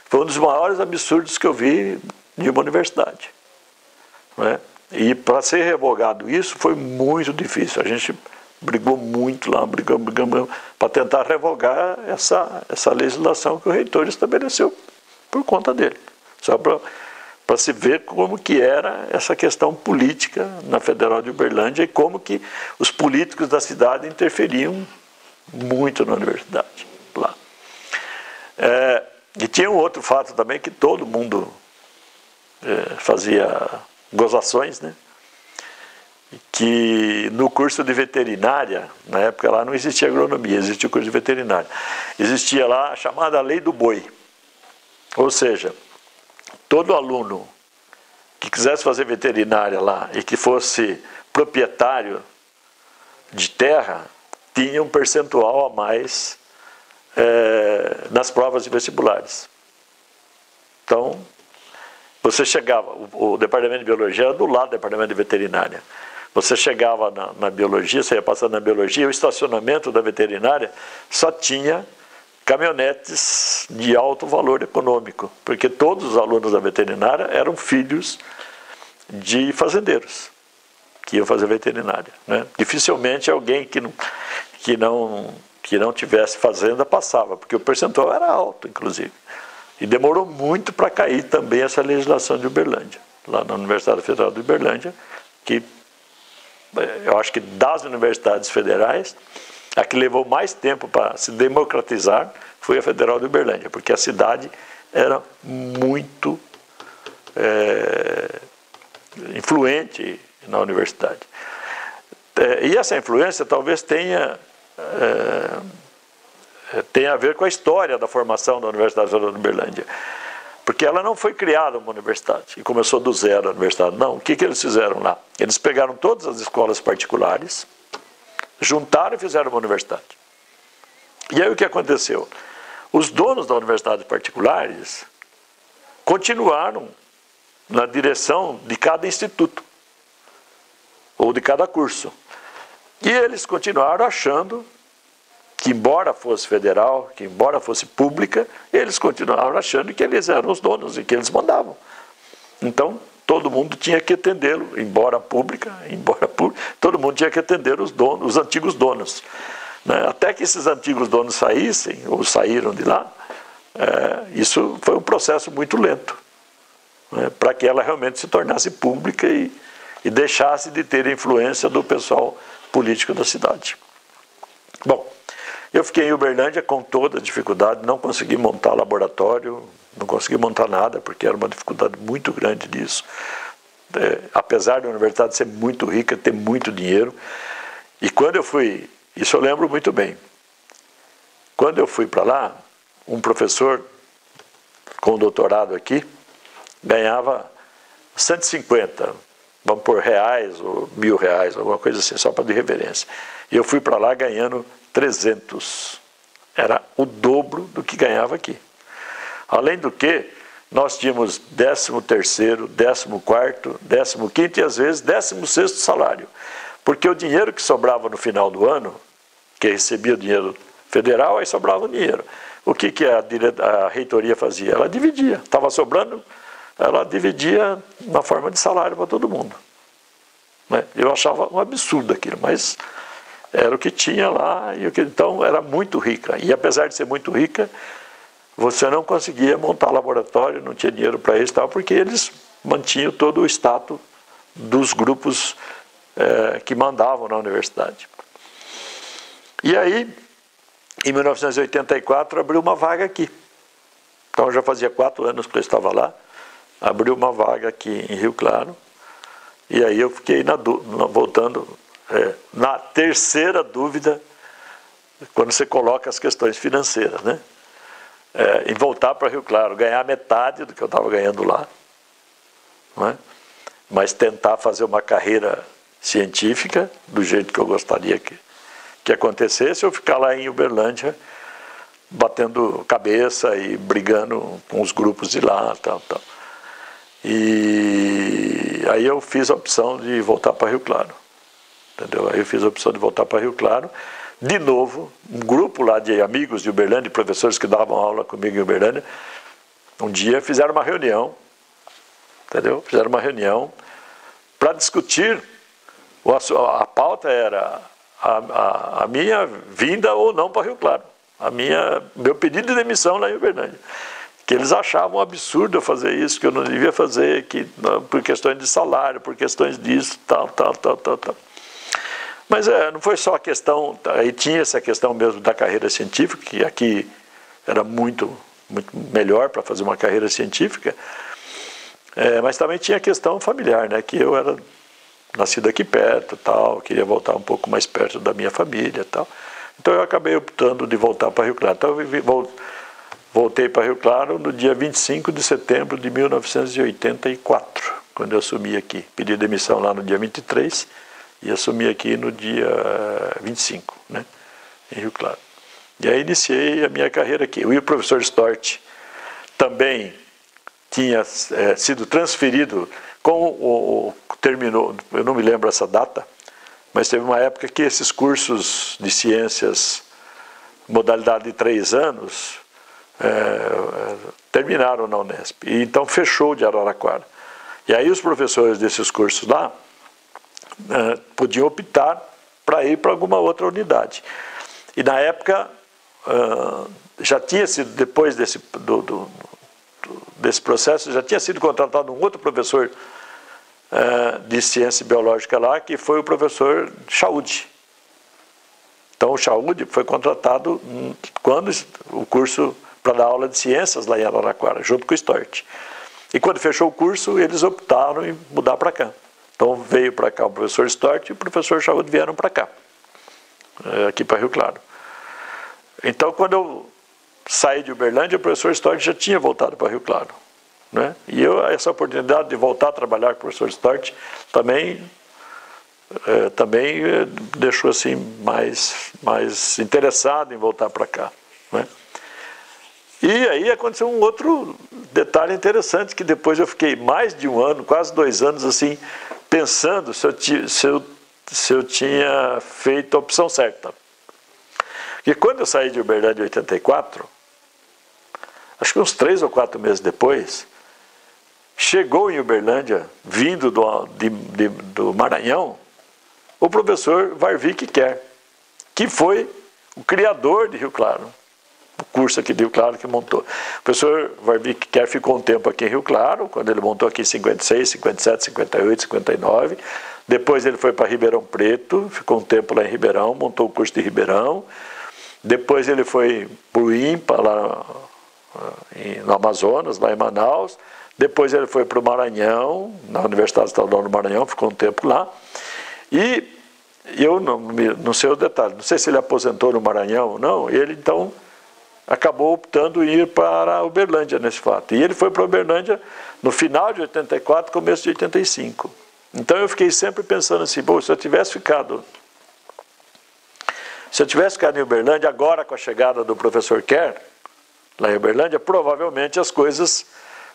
Foi um dos maiores absurdos que eu vi de uma universidade. Né? E para ser revogado isso foi muito difícil. A gente brigou muito lá, brigamos para tentar revogar essa legislação que o reitor estabeleceu por conta dele. Só para se ver como que era essa questão política na Federal de Uberlândia e como que os políticos da cidade interferiam muito na universidade lá. E tinha um outro fato também que todo mundo fazia gozações, né? que no curso de veterinária, na época lá não existia agronomia, existia o curso de veterinária, existia lá a chamada lei do boi. Ou seja, todo aluno que quisesse fazer veterinária lá e que fosse proprietário de terra, tinha um percentual a mais nas provas de vestibulares. Então, você chegava, o departamento de biologia era do lado do departamento de veterinária. Você chegava na biologia, você ia passando na biologia, o estacionamento da veterinária só tinha caminhonetes de alto valor econômico, porque todos os alunos da veterinária eram filhos de fazendeiros que iam fazer veterinária, né? Dificilmente alguém que não tivesse fazenda passava, porque o percentual era alto, inclusive. E demorou muito para cair também essa legislação de Uberlândia, lá na Universidade Federal de Uberlândia, que eu acho que das universidades federais, a que levou mais tempo para se democratizar foi a Federal de Uberlândia, porque a cidade era muito influente na universidade. E essa influência talvez tenha a ver com a história da formação da Universidade Federal de Uberlândia. Porque ela não foi criada uma universidade e começou do zero a universidade. Não, o que eles fizeram lá? Eles pegaram todas as escolas particulares, juntaram e fizeram uma universidade. E aí o que aconteceu? Os donos da universidade particulares continuaram na direção de cada instituto, ou de cada curso. E eles continuaram achando que, embora fosse federal, que embora fosse pública, eles continuaram achando que eles eram os donos e que eles mandavam. Então, todo mundo tinha que atendê-lo, embora pública, todo mundo tinha que atender os donos, os antigos donos. Né? Até que esses antigos donos saíssem, ou saíram de lá, isso foi um processo muito lento, né? Para que ela realmente se tornasse pública e deixasse de ter influência do pessoal político da cidade. Bom, eu fiquei em Uberlândia com toda a dificuldade, não consegui montar laboratório, não consegui montar nada, porque era uma dificuldade muito grande disso. Apesar da universidade ser muito rica, ter muito dinheiro. E quando eu fui, isso eu lembro muito bem, quando eu fui para lá, um professor com doutorado aqui ganhava 150, vamos por reais ou R$1.000, alguma coisa assim, só para de reverência. E eu fui para lá ganhando 300. Era o dobro do que ganhava aqui. Além do que, nós tínhamos 13º, 14º, 15º e às vezes 16º salário. Porque o dinheiro que sobrava no final do ano, que recebia o dinheiro federal, aí sobrava o dinheiro. O que a reitoria fazia? Ela dividia. Estava sobrando, ela dividia na forma de salário para todo mundo. Eu achava um absurdo aquilo, mas era o que tinha lá, então era muito rica. E apesar de ser muito rica, você não conseguia montar laboratório, não tinha dinheiro para isso, porque eles mantinham todo o status dos grupos que mandavam na universidade. E aí, em 1984, abriu uma vaga aqui. Então já fazia 4 anos que eu estava lá, abriu uma vaga aqui em Rio Claro, e aí eu fiquei voltando na terceira dúvida, quando você coloca as questões financeiras, né? Em voltar para Rio Claro, ganhar metade do que eu estava ganhando lá, não é? Mas tentar fazer uma carreira científica do jeito que eu gostaria que acontecesse, ou ficar lá em Uberlândia batendo cabeça e brigando com os grupos de lá, tal. E aí eu fiz a opção de voltar para Rio Claro, entendeu? Aí eu fiz a opção de voltar para Rio Claro. De novo, um grupo lá de amigos de Uberlândia, de professores que davam aula comigo em Uberlândia, um dia fizeram uma reunião, entendeu? Fizeram uma reunião para discutir, a pauta era a minha vinda ou não para Rio Claro, meu pedido de demissão lá em Uberlândia, que eles achavam um absurdo eu fazer isso, que eu não devia fazer, por questões de salário, por questões disso, tal. Mas não foi só a questão, aí tinha essa questão mesmo da carreira científica, que aqui era muito melhor para fazer uma carreira científica, mas também tinha a questão familiar, né, que eu era nascido aqui perto, tal, queria voltar um pouco mais perto da minha família, tal. Então eu acabei optando de voltar para Rio Claro. Então eu voltei para Rio Claro no dia 25 de setembro de 1984, quando eu assumi aqui. Pedi demissão lá no dia 23 e assumi aqui no dia 25, né, em Rio Claro. E aí iniciei a minha carreira aqui. O professor Stort também tinha sido transferido, terminou, eu não me lembro essa data, mas teve uma época que esses cursos de ciências, modalidade de 3 anos, terminaram na Unesp. E então fechou de Araraquara. E aí os professores desses cursos lá podiam optar para ir para alguma outra unidade. E na época já tinha sido, depois desse processo, já tinha sido contratado um outro professor de ciência biológica lá, que foi o professor Chaude. Então o Chaude foi contratado quando o curso para dar aula de ciências lá em Araraquara, junto com o Stort. E quando fechou o curso, eles optaram em mudar para cá. Então veio para cá o professor Stort e o professor Chaude vieram para cá, aqui para Rio Claro. Então quando eu saí de Uberlândia, o professor Stort já tinha voltado para Rio Claro, né? E essa oportunidade de voltar a trabalhar com o professor Stort também deixou assim mais interessado em voltar para cá, né? E aí aconteceu um outro detalhe interessante, que depois eu fiquei mais de um ano, quase 2 anos, assim, pensando se eu tinha feito a opção certa. E quando eu saí de Uberlândia em 84, acho que uns 3 ou 4 meses depois, chegou em Uberlândia, vindo do Maranhão, o professor Warwick Kerr, que foi o criador de Rio Claro, o curso aqui de Rio Claro que montou. O professor Warwick Kerr ficou um tempo aqui em Rio Claro, quando ele montou aqui em 56, 57, 58, 59. Depois ele foi para Ribeirão Preto, ficou um tempo lá em Ribeirão, montou o curso de Ribeirão. Depois ele foi para o INPA, lá no Amazonas, lá em Manaus. Depois ele foi para o Maranhão, na Universidade Estadual do Maranhão, ficou um tempo lá. E eu não sei o detalhe, não sei se ele aposentou no Maranhão ou não, ele então acabou optando em ir para Uberlândia nesse fato. E ele foi para Uberlândia no final de 84, começo de 85. Então eu fiquei sempre pensando assim, pô, se eu tivesse ficado em Uberlândia, agora com a chegada do professor Kerr, lá em Uberlândia, provavelmente as coisas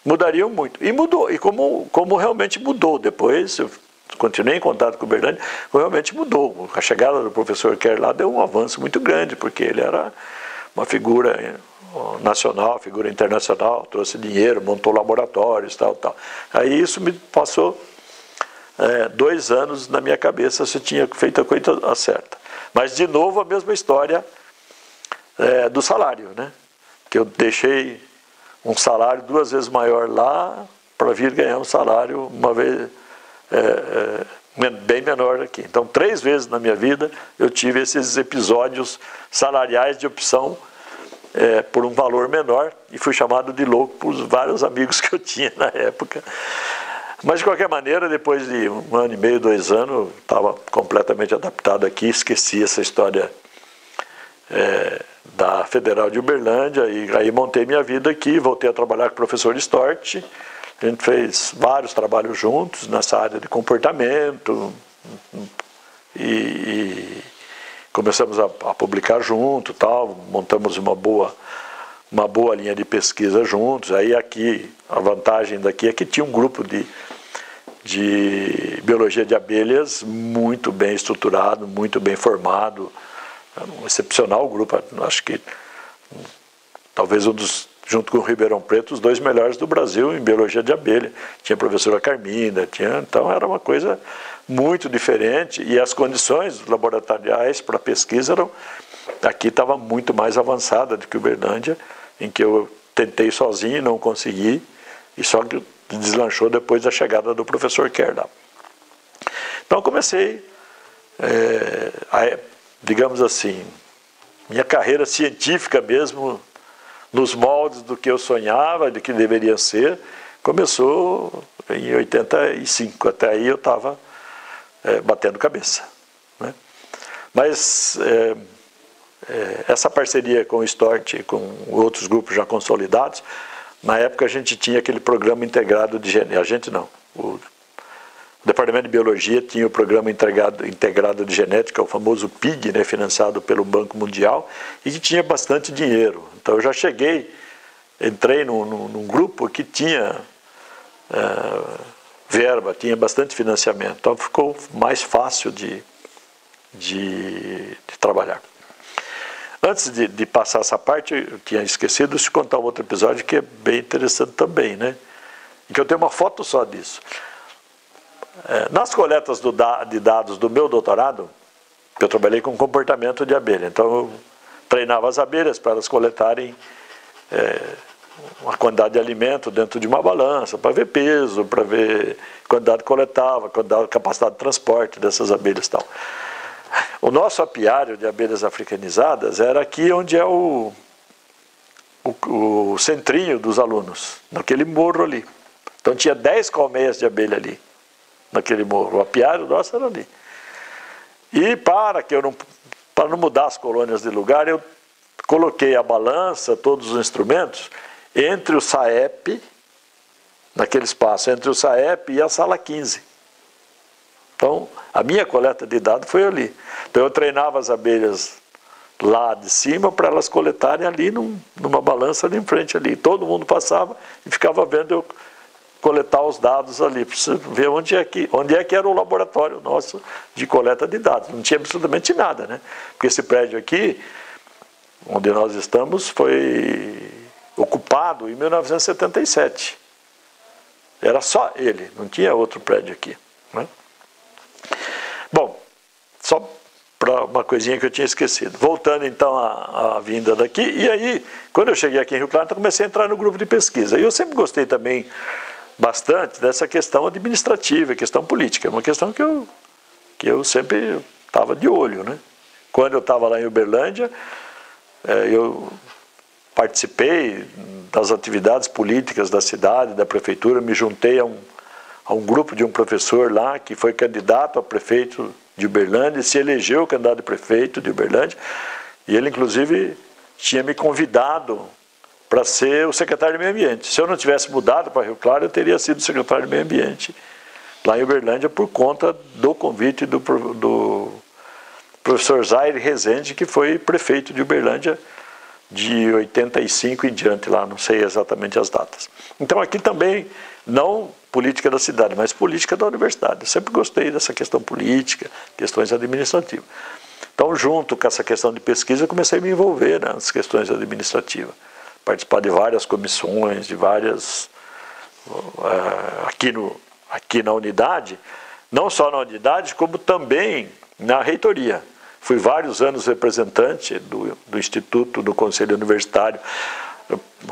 mudariam muito. E mudou, e como realmente mudou depois, eu continuei em contato com Uberlândia, realmente mudou. A chegada do professor Kerr lá deu um avanço muito grande, porque ele era uma figura nacional, figura internacional, trouxe dinheiro, montou laboratórios, tal. Aí isso me passou 2 anos na minha cabeça se eu tinha feito a coisa certa. Mas, de novo, a mesma história do salário, né? Que eu deixei um salário 2 vezes maior lá para vir ganhar um salário uma vez bem menor aqui. Então, 3 vezes na minha vida eu tive esses episódios salariais de opção por um valor menor e fui chamado de louco por vários amigos que eu tinha na época. Mas, de qualquer maneira, depois de 1 ano e meio, 2 anos, estava completamente adaptado aqui, esqueci essa história da Federal de Uberlândia, e aí montei minha vida aqui, voltei a trabalhar com o professor Stort. A gente fez vários trabalhos juntos nessa área de comportamento e começamos a publicar junto, tal, montamos uma boa linha de pesquisa juntos. Aí aqui, a vantagem daqui é que tinha um grupo de biologia de abelhas muito bem estruturado, muito bem formado, um excepcional grupo, acho que talvez junto com o Ribeirão Preto, os 2 melhores do Brasil em biologia de abelha. Tinha a professora Carminda, então era uma coisa muito diferente, e as condições laboratoriais para pesquisa aqui estava muito mais avançada do que Uberlândia, em que eu tentei sozinho e não consegui, e só que deslanchou depois da chegada do professor Kerr lá. Então comecei, digamos assim, minha carreira científica mesmo, nos moldes do que eu sonhava, do que deveria ser, começou em 85. Até aí eu estava batendo cabeça, né? Mas essa parceria com o Stort e com outros grupos já consolidados, na época a gente tinha aquele programa integrado de genética, a gente não, o Departamento de Biologia tinha o programa integrado de genética, o famoso PIG, né, financiado pelo Banco Mundial, e que tinha bastante dinheiro. Então eu já entrei num grupo que tinha verba, tinha bastante financiamento, então ficou mais fácil de trabalhar. Antes de passar essa parte, eu tinha esquecido de contar um outro episódio que é bem interessante também, né? E que eu tenho uma foto só disso. Nas coletas de dados do meu doutorado, eu trabalhei com comportamento de abelha, então eu treinava as abelhas para elas coletarem uma quantidade de alimento dentro de uma balança, para ver peso, para ver quantidade que coletava, capacidade de transporte dessas abelhas e tal. O nosso apiário de abelhas africanizadas era aqui onde é o centrinho dos alunos, naquele morro ali. Então tinha 10 colmeias de abelha ali, naquele morro. O apiário nosso era ali. E para não mudar as colônias de lugar, eu coloquei a balança, todos os instrumentos, entre o SAEP, naquele espaço, entre o SAEP e a sala 15. Então, a minha coleta de dados foi ali. Então, eu treinava as abelhas lá de cima para elas coletarem ali numa balança ali em frente ali. Todo mundo passava e ficava vendo eu coletar os dados ali, para você ver onde é que era o laboratório nosso de coleta de dados. Não tinha absolutamente nada, né? Porque esse prédio aqui, onde nós estamos, foi ocupado em 1977. Era só ele, não tinha outro prédio aqui, né? Bom, só para uma coisinha que eu tinha esquecido. Voltando então à vinda daqui, e aí, quando eu cheguei aqui em Rio Claro, eu comecei a entrar no grupo de pesquisa. E eu sempre gostei também bastante dessa questão administrativa, questão política. É uma questão que eu sempre estava de olho, né? Quando eu estava lá em Uberlândia, eu participei das atividades políticas da cidade, da prefeitura, me juntei a um grupo de um professor lá que foi candidato a prefeito de Uberlândia e se elegeu candidato a prefeito de Uberlândia, e ele inclusive tinha me convidado para ser o secretário de Meio Ambiente. Se eu não tivesse mudado para Rio Claro, eu teria sido secretário de Meio Ambiente lá em Uberlândia por conta do convite do professor Zaire Rezende, que foi prefeito de Uberlândia de 85 em diante, lá, não sei exatamente as datas. Então aqui também, não política da cidade, mas política da universidade. Eu sempre gostei dessa questão política, questões administrativas. Então, junto com essa questão de pesquisa, eu comecei a me envolver nas questões administrativas. Participar de várias comissões, de várias... Aqui na unidade, não só na unidade, como também na reitoria. Fui vários anos representante do Instituto, do Conselho Universitário,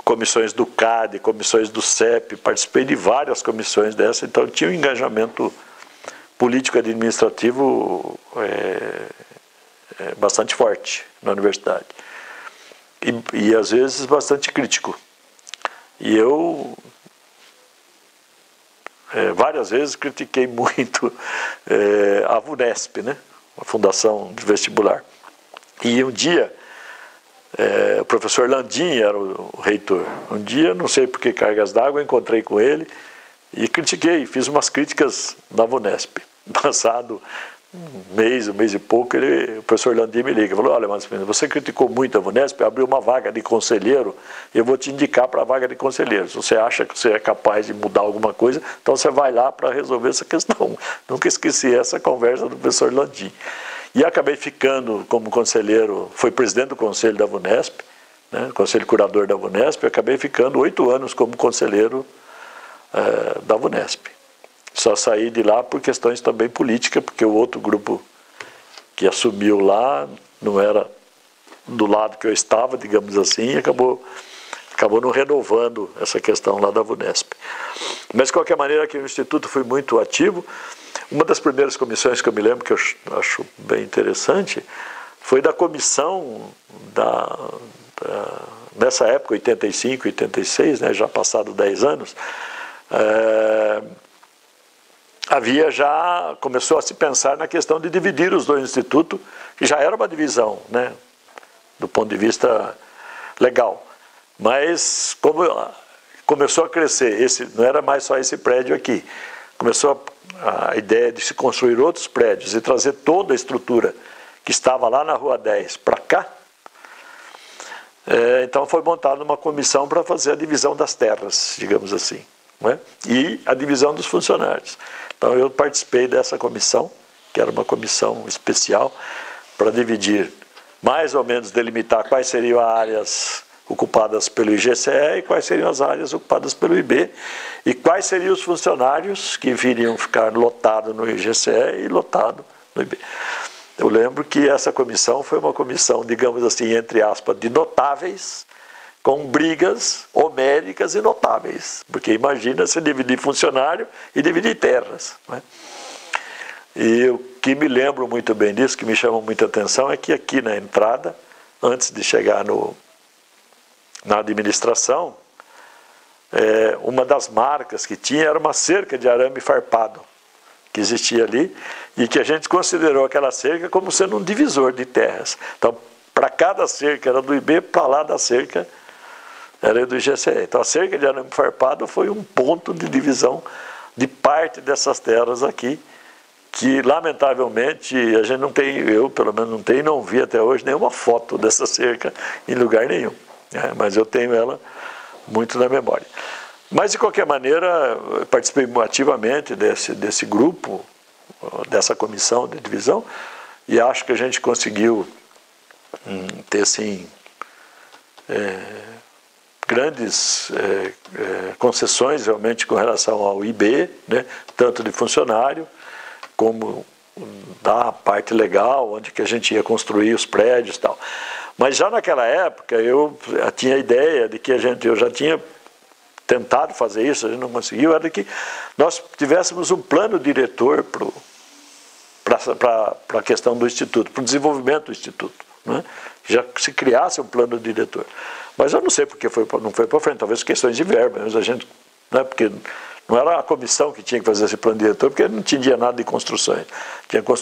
comissões do CAD, comissões do CEP, participei de várias comissões dessa, então tinha um engajamento político-administrativo bastante forte na universidade. E às vezes bastante crítico. E eu várias vezes critiquei muito a VUNESP, né? A Fundação de Vestibular. E um dia, o professor Landim era o reitor. Um dia, não sei por que cargas d'água, encontrei com ele e critiquei, fiz umas críticas na VUNESP. Passado um mês e pouco, o professor Landim me liga e falou: olha, mas você criticou muito a VUNESP, abriu uma vaga de conselheiro, eu vou te indicar para a vaga de conselheiro. Se você acha que você é capaz de mudar alguma coisa, então você vai lá para resolver essa questão. Nunca esqueci essa conversa do professor Landim. E acabei ficando como conselheiro, fui presidente do conselho da VUNESP, né, conselho curador da VUNESP, e acabei ficando 8 anos como conselheiro da VUNESP. Só saí de lá por questões também políticas, porque o outro grupo que assumiu lá não era do lado que eu estava, digamos assim, e acabou não renovando essa questão lá da VUNESP. Mas, de qualquer maneira, aqui no Instituto fui muito ativo. Uma das primeiras comissões que eu me lembro, que eu acho bem interessante, foi da comissão nessa época, 85, 86, né, já passado 10 anos, começou a se pensar na questão de dividir os dois institutos, que já era uma divisão, né, do ponto de vista legal. Mas como começou a crescer, não era mais só esse prédio aqui, começou a ideia de se construir outros prédios e trazer toda a estrutura que estava lá na Rua 10 para cá, então foi montada uma comissão para fazer a divisão das terras, digamos assim, né? E a divisão dos funcionários. Então eu participei dessa comissão, que era uma comissão especial, para dividir, mais ou menos delimitar quais seriam as áreas ocupadas pelo IGCE e quais seriam as áreas ocupadas pelo IB, e quais seriam os funcionários que viriam ficar lotados no IGCE e lotados no IB. Eu lembro que essa comissão foi uma comissão, digamos assim, entre aspas, de notáveis, com brigas homéricas e notáveis, porque imagina se dividir funcionário e dividir terras, né? E o que me lembro muito bem disso, que me chama muita atenção, é que aqui na entrada, antes de chegar na administração, uma das marcas que tinha era uma cerca de arame farpado, que existia ali, e que a gente considerou aquela cerca como sendo um divisor de terras. Então, para cada cerca era do IB, para lá da cerca era do IGCE. Então, a cerca de arame farpado foi um ponto de divisão de parte dessas terras aqui, que, lamentavelmente, a gente não tem, eu pelo menos não tenho, não vi até hoje nenhuma foto dessa cerca em lugar nenhum, né? Mas eu tenho ela muito na memória. Mas, de qualquer maneira, eu participei ativamente desse grupo, dessa comissão de divisão, e acho que a gente conseguiu ter, assim, grandes concessões, realmente, com relação ao IB, né, tanto de funcionário, como da parte legal, onde que a gente ia construir os prédios e tal. Mas já naquela época, eu tinha a ideia de que eu já tinha tentado fazer isso, a gente não conseguiu, era que nós tivéssemos um plano diretor para a questão do Instituto, para o desenvolvimento do Instituto, né? Já se criasse um plano diretor. Mas eu não sei porque não foi para frente, talvez questões de verba, mas a gente, né, porque não era a comissão que tinha que fazer esse plano diretor, porque não entendia nada de construções. Tinha que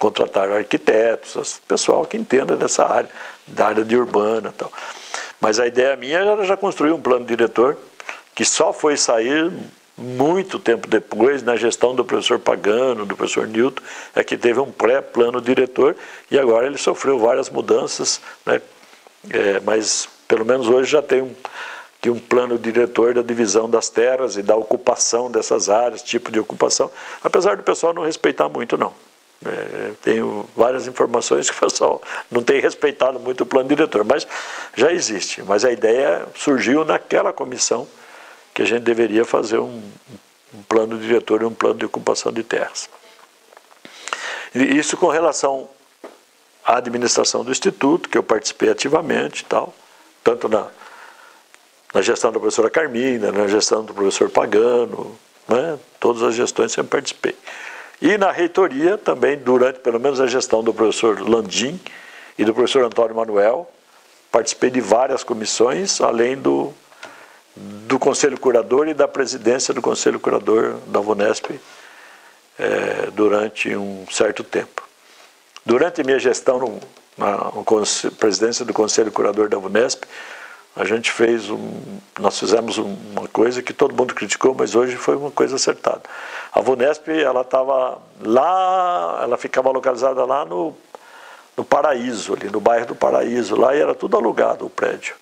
contratar arquitetos, pessoal que entenda dessa área, da área de urbana e tal. Mas a ideia minha era já construir um plano diretor, que só foi sair muito tempo depois, na gestão do professor Pagano, do professor Newton, é que teve um pré-plano diretor, e agora ele sofreu várias mudanças, né? Mas pelo menos hoje já tem um plano diretor da divisão das terras e da ocupação dessas áreas, tipo de ocupação, apesar do pessoal não respeitar muito, não. Tenho várias informações que o pessoal não tem respeitado muito o plano diretor, mas já existe. Mas a ideia surgiu naquela comissão, que a gente deveria fazer um plano diretor e um plano de ocupação de terras. E isso com relação à administração do Instituto, que eu participei ativamente, tal, tanto na gestão da professora Carmina, na gestão do professor Pagano, né, todas as gestões sempre participei. E na reitoria também, durante pelo menos a gestão do professor Landim e do professor Antônio Manuel, participei de várias comissões, além do Conselho Curador e da presidência do Conselho Curador da VUNESP durante um certo tempo. Durante minha gestão na presidência do Conselho Curador da VUNESP, nós fizemos uma coisa que todo mundo criticou, mas hoje foi uma coisa acertada. A VUNESP, ela ficava localizada lá no Paraíso, ali no bairro do Paraíso, lá, e era tudo alugado o prédio.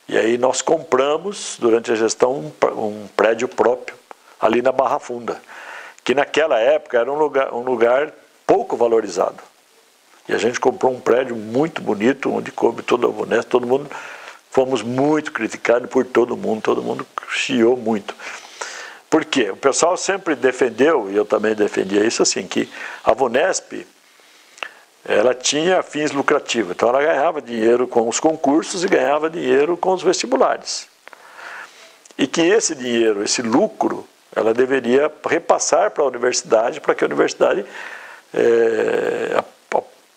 E aí nós compramos, durante a gestão, um prédio próprio, ali na Barra Funda, que naquela época era um lugar pouco valorizado. E a gente comprou um prédio muito bonito, onde coube toda a VUNESP, todo mundo, fomos muito criticados por todo mundo chiou muito. Por quê? O pessoal sempre defendeu, e eu também defendia isso assim, que a VUNESP, ela tinha fins lucrativos, então ela ganhava dinheiro com os concursos e ganhava dinheiro com os vestibulares. E que esse dinheiro, esse lucro, ela deveria repassar para a universidade, para que a universidade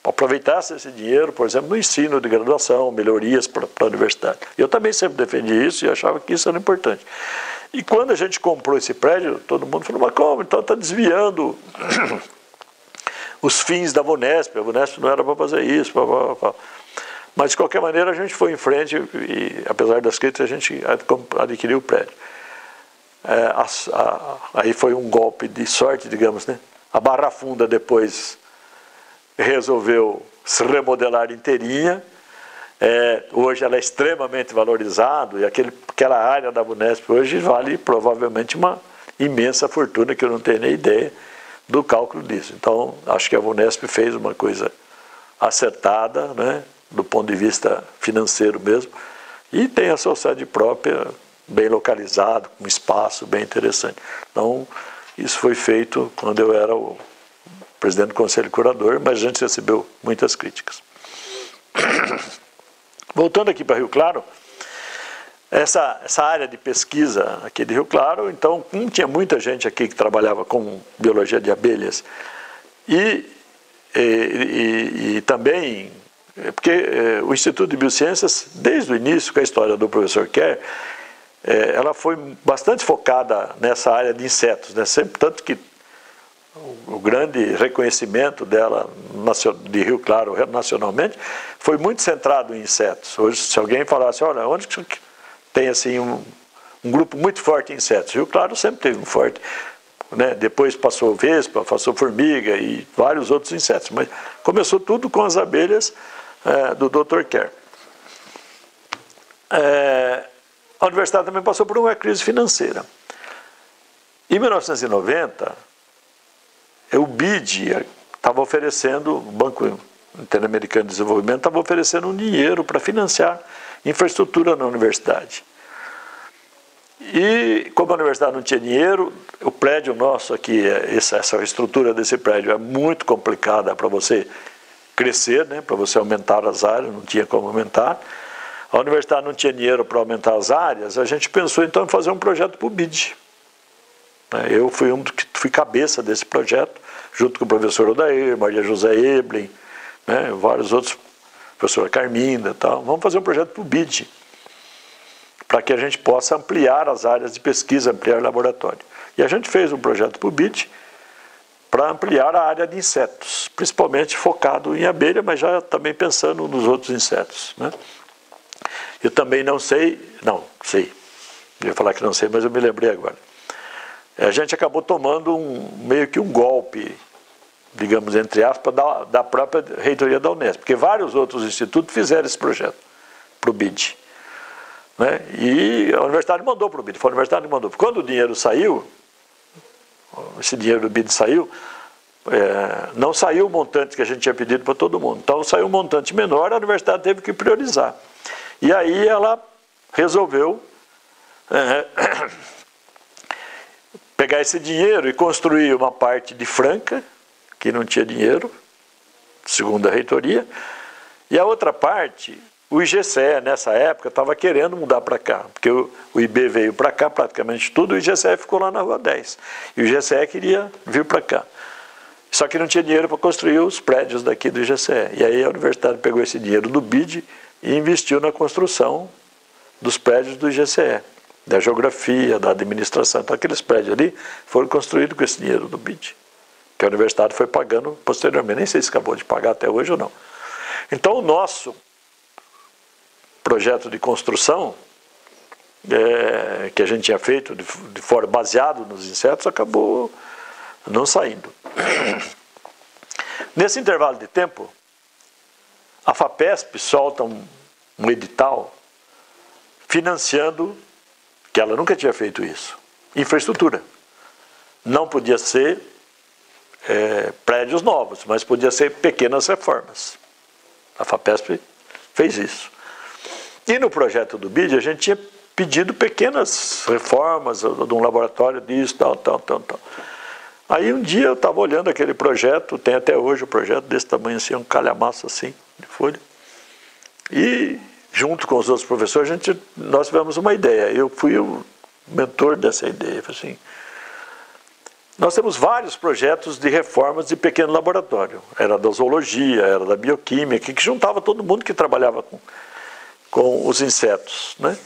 aproveitasse esse dinheiro, por exemplo, no ensino de graduação, melhorias para a universidade. Eu também sempre defendi isso e achava que isso era importante. E quando a gente comprou esse prédio, todo mundo falou, mas como? Então está desviando os fins da VUNESP. A VUNESP não era para fazer isso. Mas, de qualquer maneira, a gente foi em frente e, apesar das críticas, a gente adquiriu o prédio. Aí foi um golpe de sorte, digamos, né? A Barra Funda depois resolveu se remodelar inteirinha. Hoje ela é extremamente valorizada e aquela área da VUNESP hoje vale provavelmente uma imensa fortuna, que eu não tenho nem ideia do cálculo disso. Então, acho que a VUNESP fez uma coisa acertada, né, do ponto de vista financeiro mesmo, e tem a sua sede própria, bem localizado, com um espaço bem interessante. Então, isso foi feito quando eu era o presidente do Conselho Curador, mas a gente recebeu muitas críticas. Voltando aqui para Rio Claro, essa área de pesquisa aqui de Rio Claro, então, tinha muita gente aqui que trabalhava com biologia de abelhas e também, porque o Instituto de Biociências, desde o início, com a história do professor Kerr, ela foi bastante focada nessa área de insetos, né? Sempre, tanto que o grande reconhecimento dela de Rio Claro nacionalmente foi muito centrado em insetos. Hoje, se alguém falasse, olha, onde que tem assim um grupo muito forte em insetos? Rio Claro sempre teve um forte, né? Depois passou vespa, passou formiga e vários outros insetos, mas começou tudo com as abelhas do Dr. Kerr. A universidade também passou por uma crise financeira. Em 1990, o BID estava oferecendo, o Banco Interamericano de Desenvolvimento estava oferecendo um dinheiro para financiar infraestrutura na universidade. E como a universidade não tinha dinheiro, o prédio nosso aqui, essa estrutura desse prédio é muito complicada para você crescer, né, para você aumentar as áreas, não tinha como aumentar. A universidade não tinha dinheiro para aumentar as áreas, a gente pensou então em fazer um projeto para o BID. Eu fui cabeça desse projeto, junto com o professor Odair, Maria José Eblin, né, vários outros, professora Carminda e tal. Vamos fazer um projeto para o BID, para que a gente possa ampliar as áreas de pesquisa, ampliar o laboratório. E a gente fez um projeto para o BID para ampliar a área de insetos, principalmente focado em abelha, mas já também pensando nos outros insetos, né? Eu também sei, eu ia falar que não sei, mas eu me lembrei agora. A gente acabou tomando meio que um golpe, digamos, entre aspas, da própria reitoria da Unesp, porque vários outros institutos fizeram esse projeto para o BID. Né? E a universidade mandou para o BID, foi a universidade que mandou. Quando o dinheiro saiu, esse dinheiro do BID saiu, não saiu o montante que a gente tinha pedido para todo mundo. Então saiu um montante menor, a universidade teve que priorizar. E aí ela resolveu pegar esse dinheiro e construir uma parte de Franca, que não tinha dinheiro, segundo a reitoria, e a outra parte, o IGCE, nessa época, estava querendo mudar para cá, porque o IB veio para cá praticamente tudo, e o IGCE ficou lá na Rua 10. E o IGCE queria vir para cá. Só que não tinha dinheiro para construir os prédios daqui do IGCE. E aí a universidade pegou esse dinheiro do BID e investiu na construção dos prédios do IGCE, da geografia, da administração. Então aqueles prédios ali foram construídos com esse dinheiro do BID, que a universidade foi pagando posteriormente. Nem sei se acabou de pagar até hoje ou não. Então o nosso projeto de construção, que a gente tinha feito de forma baseado nos insetos, acabou não saindo. Nesse intervalo de tempo, a FAPESP solta um edital financiando, que ela nunca tinha feito isso, infraestrutura. Não podia ser prédios novos, mas podia ser pequenas reformas. A FAPESP fez isso. E no projeto do BID, a gente tinha pedido pequenas reformas de um laboratório disso, tal. Aí um dia eu estava olhando aquele projeto, tem até hoje o projeto desse tamanho assim, um calhamaço assim, de folha. E junto com os outros professores, nós tivemos uma ideia. Eu fui o mentor dessa ideia. Assim, nós temos vários projetos de reformas de pequeno laboratório. Era da zoologia, era da bioquímica, que juntava todo mundo que trabalhava com os insetos, né?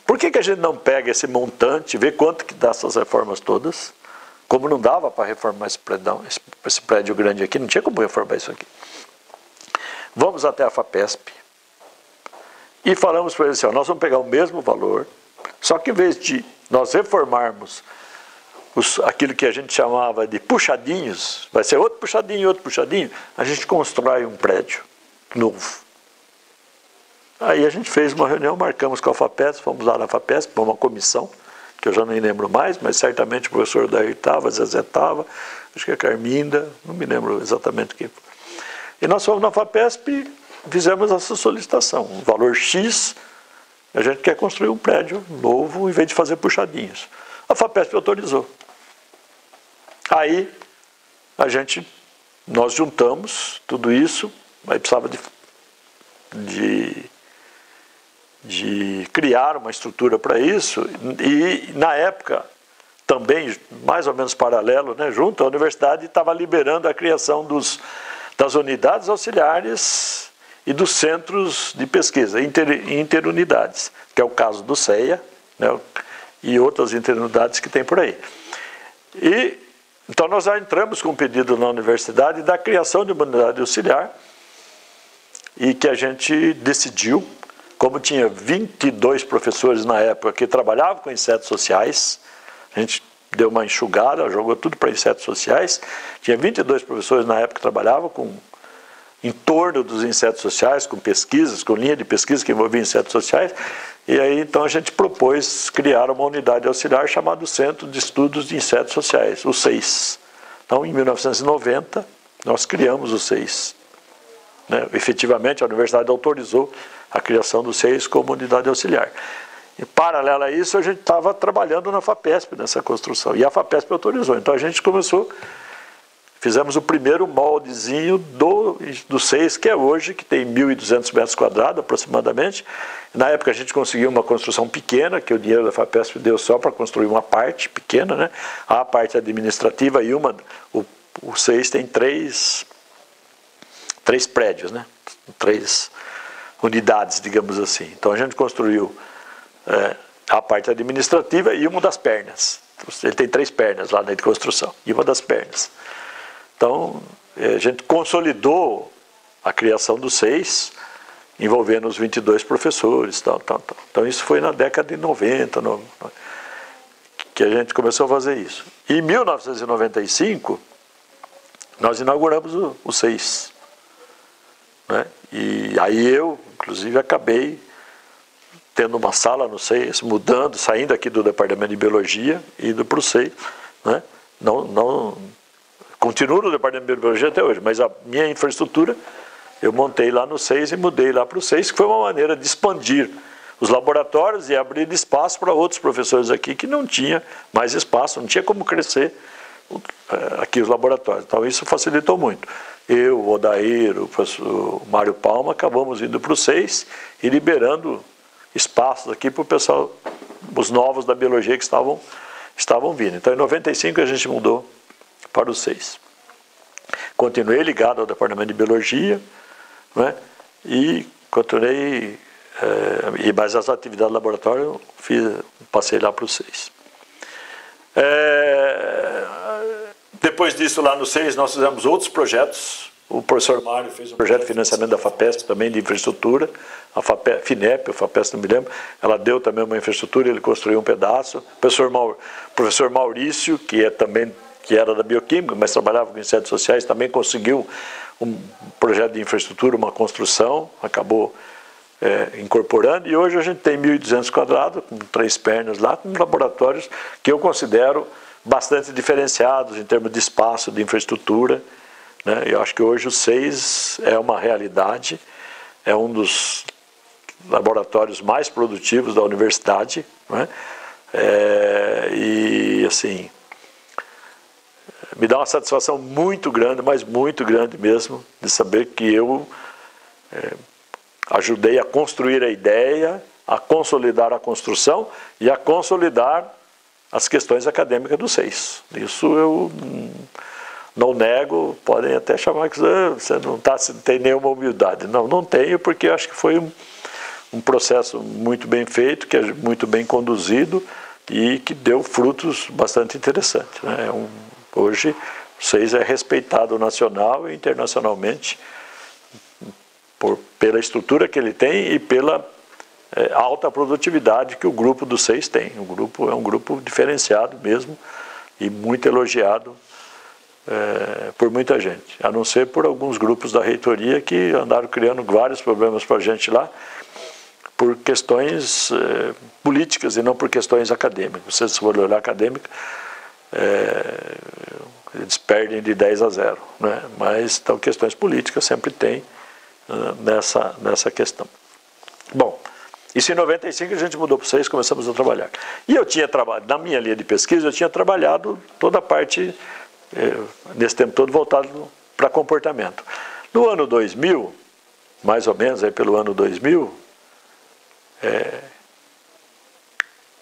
Por que a gente não pega esse montante, vê quanto que dá essas reformas todas? Como não dava para reformar esse prédio grande aqui, não tinha como reformar isso aqui. Vamos até a FAPESP e falamos para eles assim, ó, nós vamos pegar o mesmo valor, só que em vez de nós reformarmos aquilo que a gente chamava de puxadinhos, vai ser outro puxadinho, a gente constrói um prédio novo. Aí a gente fez uma reunião, marcamos com a FAPESP, fomos lá na FAPESP, para uma comissão, que eu já nem lembro mais, mas certamente o professor Dair estava, Zezé estava, acho que a Carminda, não me lembro exatamente quem foi. E nós fomos na FAPESP e fizemos essa solicitação, um valor X, a gente quer construir um prédio novo em vez de fazer puxadinhos. A FAPESP autorizou. Aí nós juntamos tudo isso, aí precisava de criar uma estrutura para isso, e na época, também, mais ou menos paralelo, né, junto, a universidade estava liberando a criação das unidades auxiliares e dos centros de pesquisa, interunidades, que é o caso do CEA, né, e outras interunidades que tem por aí. Então nós já entramos com um pedido na universidade da criação de uma unidade auxiliar, e que a gente decidiu, como tinha 22 professores na época que trabalhavam com insetos sociais, a gente deu uma enxugada, jogou tudo para insetos sociais, tinha 22 professores na época que trabalhavam em torno dos insetos sociais, com pesquisas, com linha de pesquisa que envolvia insetos sociais, e aí então a gente propôs criar uma unidade auxiliar chamada Centro de Estudos de Insetos Sociais, o CEIS. Então, em 1990, nós criamos o CEIS. Efetivamente, a universidade autorizou a criação do CEIS como unidade auxiliar. E, paralelo a isso, a gente estava trabalhando na FAPESP, nessa construção, e a FAPESP autorizou. Então, a gente fizemos o primeiro moldezinho do CEIS, que é hoje, que tem 1.200 metros quadrados, aproximadamente. Na época, a gente conseguiu uma construção pequena, que o dinheiro da FAPESP deu só para construir uma parte pequena, né? A parte administrativa e o CEIS tem três prédios, né? 3 unidades, digamos assim. Então a gente construiu a parte administrativa e uma das pernas. Ele tem 3 pernas lá na construção, e uma das pernas. Então a gente consolidou a criação do CEIS, envolvendo os 22 professores. Tal. Então isso foi na década de 90 que a gente começou a fazer isso. Em 1995, nós inauguramos o CEIS. Né? E aí eu, inclusive, acabei tendo uma sala no CEIS, saindo aqui do departamento de biologia e indo para o CEIS. Né? Continuo no departamento de biologia até hoje, mas a minha infraestrutura eu montei lá no CEIS e mudei lá para o CEIS, que foi uma maneira de expandir os laboratórios e abrir espaço para outros professores aqui que não tinha mais espaço, não tinha como crescer aqui os laboratórios. Então isso facilitou muito. Eu, o Odair, o Mário Palma, acabamos indo para o CEIS e liberando espaços aqui para o pessoal, os novos da biologia que estavam vindo. Então, em 95 a gente mudou para o CEIS. Continuei ligado ao departamento de biologia, né? E continuei, mas as atividades do laboratório passei lá para o CEIS. Depois disso, lá no CEIS, nós fizemos outros projetos. O professor Mário fez um projeto de financiamento da FAPESP, também de infraestrutura. A FINEP, a FAPESP, não me lembro, ela deu também uma infraestrutura, ele construiu um pedaço. O professor Maurício, que era da bioquímica, mas trabalhava com insetos sociais, também conseguiu um projeto de infraestrutura, uma construção, acabou incorporando. E hoje a gente tem 1.200 quadrados, com 3 pernas lá, com laboratórios que eu considero bastante diferenciados em termos de espaço, de infraestrutura. Né? Eu acho que hoje o CEIS é uma realidade, é um dos laboratórios mais produtivos da universidade. Né? E, assim, me dá uma satisfação muito grande, mas muito grande mesmo, de saber que eu ajudei a construir a ideia, a consolidar a construção e a consolidar as questões acadêmicas do CEIS. Isso eu não nego, podem até chamar que você não tem nenhuma humildade. Não tenho, porque eu acho que foi um processo muito bem feito, que é muito bem conduzido e que deu frutos bastante interessantes, né? Hoje, o SEIS é respeitado nacional e internacionalmente pela estrutura que ele tem e pela alta produtividade que o grupo do SEIS tem. O grupo é um grupo diferenciado mesmo e muito elogiado por muita gente, a não ser por alguns grupos da reitoria que andaram criando vários problemas para a gente lá, por questões políticas e não por questões acadêmicas. Se você for olhar acadêmica, eles perdem de 10-0, né? Mas então questões políticas sempre tem nessa questão. Bom, isso em 95 a gente mudou para o SEIS, começamos a trabalhar. E eu tinha trabalhado, na minha linha de pesquisa, eu tinha trabalhado toda a parte, nesse tempo todo, voltado para comportamento. No ano 2000, mais ou menos, aí pelo ano 2000,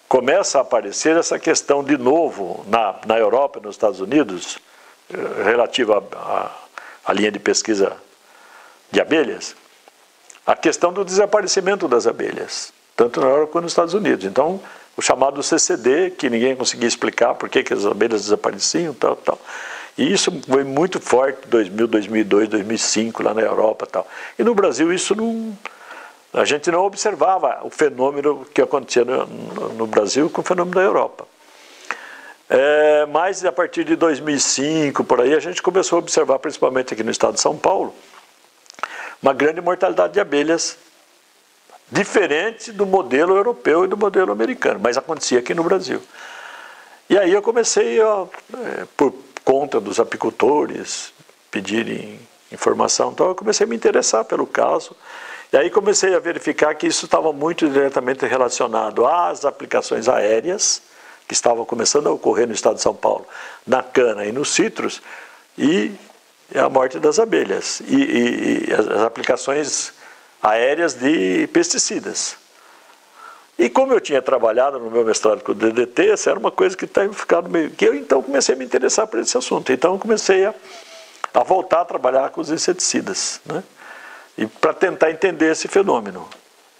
começa a aparecer essa questão de novo na Europa, nos Estados Unidos, relativa à linha de pesquisa de abelhas, a questão do desaparecimento das abelhas, tanto na Europa quanto nos Estados Unidos. Então, o chamado CCD, que ninguém conseguia explicar por que as abelhas desapareciam, tal. E isso foi muito forte em 2000, 2002, 2005, lá na Europa, tal. E no Brasil isso a gente não observava o fenômeno que acontecia no Brasil com o fenômeno da Europa. Mas a partir de 2005, por aí, a gente começou a observar, principalmente aqui no estado de São Paulo, uma grande mortalidade de abelhas, diferente do modelo europeu e do modelo americano, mas acontecia aqui no Brasil. E aí eu comecei, por conta dos apicultores pedirem informação, então eu comecei a me interessar pelo caso. E aí comecei a verificar que isso estava muito diretamente relacionado às aplicações aéreas, que estavam começando a ocorrer no estado de São Paulo, na cana e nos citros, e a morte das abelhas, e as aplicações aéreas de pesticidas. E como eu tinha trabalhado no meu mestrado com o DDT, essa era uma coisa que estava ficando meio... que eu então comecei a me interessar por esse assunto. Então eu comecei a voltar a trabalhar com os inseticidas, né? E para tentar entender esse fenômeno.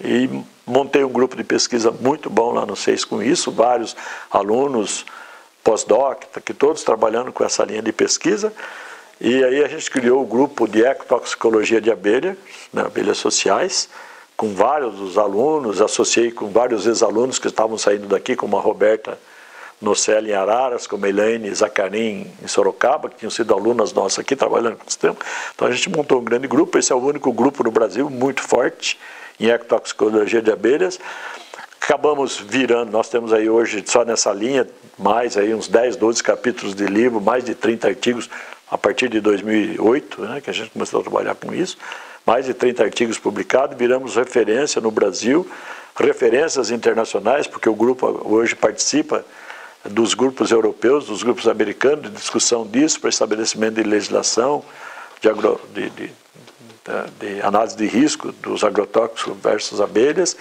E montei um grupo de pesquisa muito bom lá no SEIS com isso, vários alunos, pós-doc, que todos trabalhando com essa linha de pesquisa. E aí a gente criou o grupo de ecotoxicologia de abelha, né, abelhas sociais, com vários dos alunos, associei com vários ex-alunos que estavam saindo daqui, como a Roberta Nocelli em Araras, como a Elaine Zacarin em Sorocaba, que tinham sido alunas nossas aqui, trabalhando com esse tema. Então a gente montou um grande grupo, esse é o único grupo no Brasil muito forte em ecotoxicologia de abelhas. Acabamos virando, nós temos aí hoje, só nessa linha, mais aí uns 10, 12 capítulos de livro, mais de 30 artigos, a partir de 2008, né, que a gente começou a trabalhar com isso, mais de 30 artigos publicados, viramos referência no Brasil, referências internacionais, porque o grupo hoje participa dos grupos europeus, dos grupos americanos, de discussão disso, para estabelecimento de legislação, de análise de risco dos agrotóxicos versus abelhas.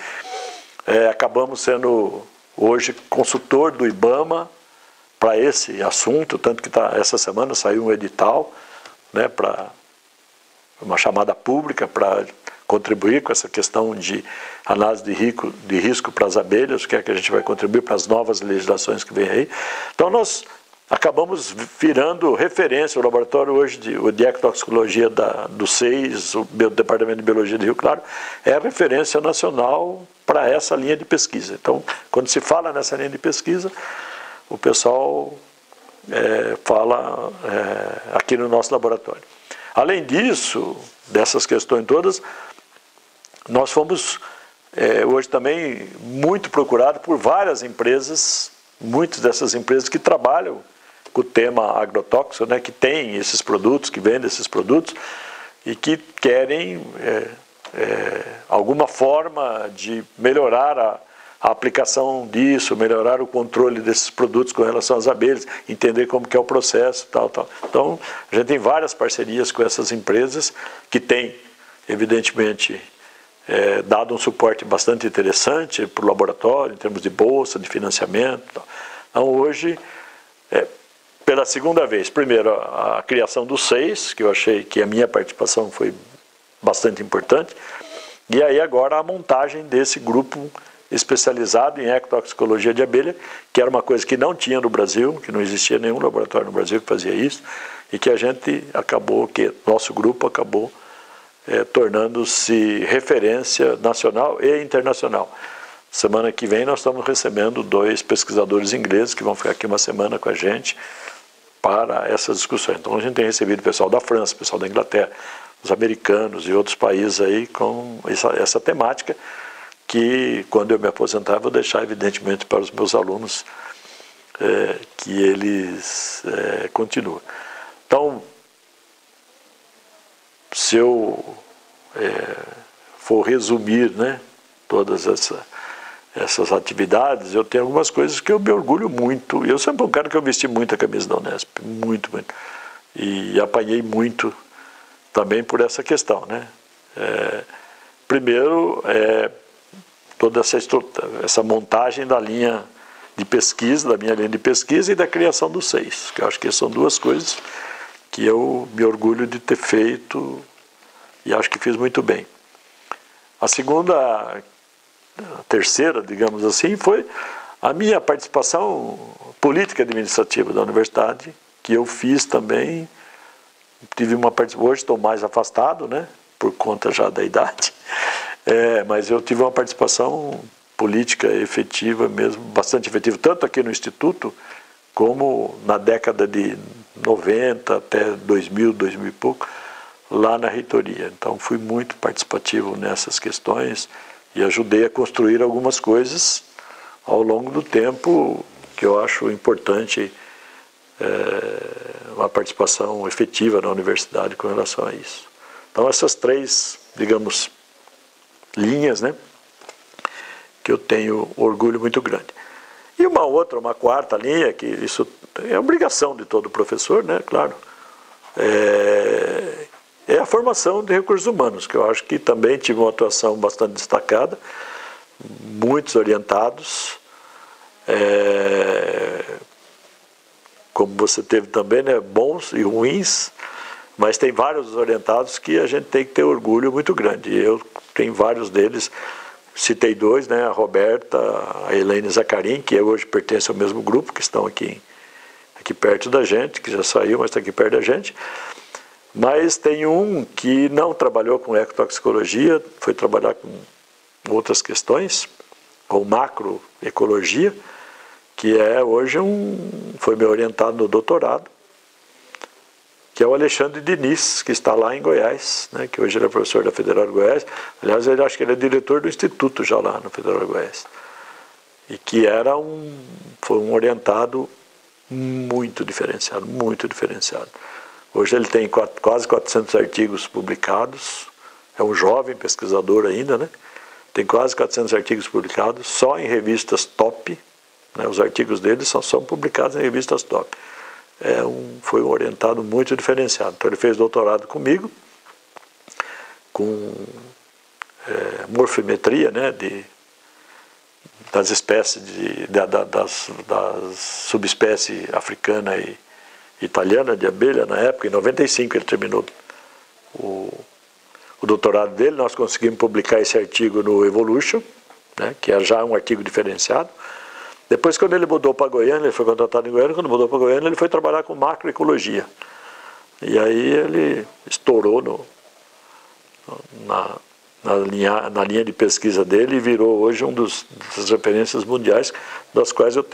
Acabamos sendo hoje consultor do IBAMA para esse assunto, tanto que essa semana saiu um edital, né, para uma chamada pública para contribuir com essa questão de análise de risco para as abelhas, o que é que a gente vai contribuir para as novas legislações que vem aí. Então nós acabamos virando referência, o laboratório hoje de ecotoxicologia do SEIS, o Departamento de Biologia de Rio Claro, é referência nacional para essa linha de pesquisa. Então, quando se fala nessa linha de pesquisa, o pessoal fala aqui no nosso laboratório. Além disso, dessas questões todas, nós fomos hoje também muito procurados por várias empresas, muitas dessas empresas que trabalham com o tema agrotóxico, né, que têm esses produtos, que vendem esses produtos e que querem alguma forma de melhorar a aplicação disso, melhorar o controle desses produtos com relação às abelhas, entender como que é o processo, tal. Então, a gente tem várias parcerias com essas empresas que têm, evidentemente, dado um suporte bastante interessante para o laboratório, em termos de bolsa, de financiamento. Tal. Então, hoje, pela segunda vez, primeiro a criação do SEIS, que eu achei que a minha participação foi bastante importante, E aí agora a montagem desse grupo especializado em ecotoxicologia de abelha, que era uma coisa que não tinha no Brasil, que não existia nenhum laboratório no Brasil que fazia isso, e que a gente acabou, que nosso grupo acabou tornando-se referência nacional e internacional. Semana que vem nós estamos recebendo 2 pesquisadores ingleses que vão ficar aqui uma semana com a gente para essas discussões. Então a gente tem recebido pessoal da França, pessoal da Inglaterra, os americanos e outros países aí com essa temática, que quando eu me aposentar eu vou deixar evidentemente para os meus alunos que eles continuem. Então, se eu for resumir, né, todas essas atividades, eu tenho algumas coisas que eu me orgulho muito. Eu sempre fui um cara que eu vesti muito a camisa da Unesp, muito, muito. E apanhei muito também por essa questão, né. Primeiro, toda essa montagem da linha de pesquisa, da minha linha de pesquisa e da criação do SEIS, que eu acho que são 2 coisas que eu me orgulho de ter feito e acho que fiz muito bem. A terceira, digamos assim, foi a minha participação política administrativa da universidade, que eu fiz também. Tive uma participação, hoje estou mais afastado, né, por conta já da idade, mas eu tive uma participação política efetiva mesmo, bastante efetiva, tanto aqui no Instituto, como na década de 90 até 2000 e pouco, lá na reitoria. Então fui muito participativo nessas questões e ajudei a construir algumas coisas ao longo do tempo que eu acho importante uma participação efetiva na universidade com relação a isso. Então essas 3, digamos, linhas, né, que eu tenho orgulho muito grande. E uma quarta linha, que isso é obrigação de todo professor, né, claro, é a formação de recursos humanos, que eu acho que também tive uma atuação bastante destacada, muitos orientados, como você teve também, né, bons e ruins, mas tem vários orientados que a gente tem que ter orgulho muito grande. E eu tenho vários deles, citei 2, né, a Roberta, a Elaine Zacarin, que hoje pertence ao mesmo grupo, que estão aqui perto da gente, que já saiu, mas está aqui perto da gente. Mas tem um que não trabalhou com ecotoxicologia, foi trabalhar com outras questões, com macroecologia, que hoje foi meu orientado no doutorado, que é o Alexandre Diniz, que está lá em Goiás, né, que hoje ele é professor da Federal de Goiás. Aliás, eu acho que ele é diretor do Instituto já lá no Federal de Goiás. E que foi um orientado muito diferenciado, muito diferenciado. Hoje ele tem quase 400 artigos publicados, é um jovem pesquisador ainda, né? Tem quase 400 artigos publicados, só em revistas top, né? Os artigos dele são publicados em revistas top. Foi um orientado muito diferenciado. Então ele fez doutorado comigo, com morfometria, né? Das espécies, das subespécies africana e italiana de abelha na época. Em 95 ele terminou o doutorado dele. Nós conseguimos publicar esse artigo no Evolution, né, que é já um artigo diferenciado. Depois, quando ele mudou para Goiânia, ele foi contratado em Goiânia. Quando mudou para Goiânia, ele foi trabalhar com macroecologia. E aí ele estourou na linha de pesquisa dele e virou hoje das referências mundiais, das quais eu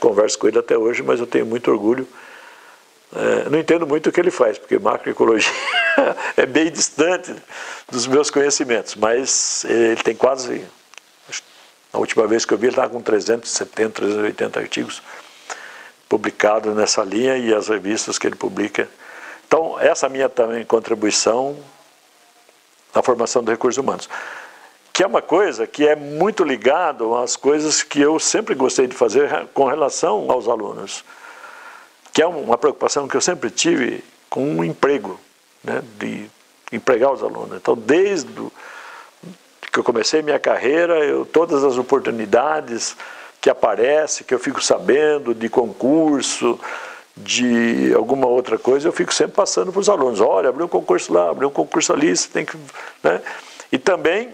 converso com ele até hoje, mas eu tenho muito orgulho. Não entendo muito o que ele faz, porque macroecologia é bem distante dos meus conhecimentos, mas ele tem quase, a última vez que eu vi, ele estava com 370, 380 artigos publicados nessa linha e as revistas que ele publica. Então, essa é a minha também contribuição na formação de recursos humanos, que é uma coisa que é muito ligado às coisas que eu sempre gostei de fazer com relação aos alunos, que é uma preocupação que eu sempre tive com um emprego, né, de empregar os alunos. Então, desde que eu comecei minha carreira, todas as oportunidades que aparecem, que eu fico sabendo, de concurso, de alguma outra coisa, eu fico sempre passando para os alunos. Olha, abriu um concurso lá, abriu um concurso ali, você tem que... Né? E também,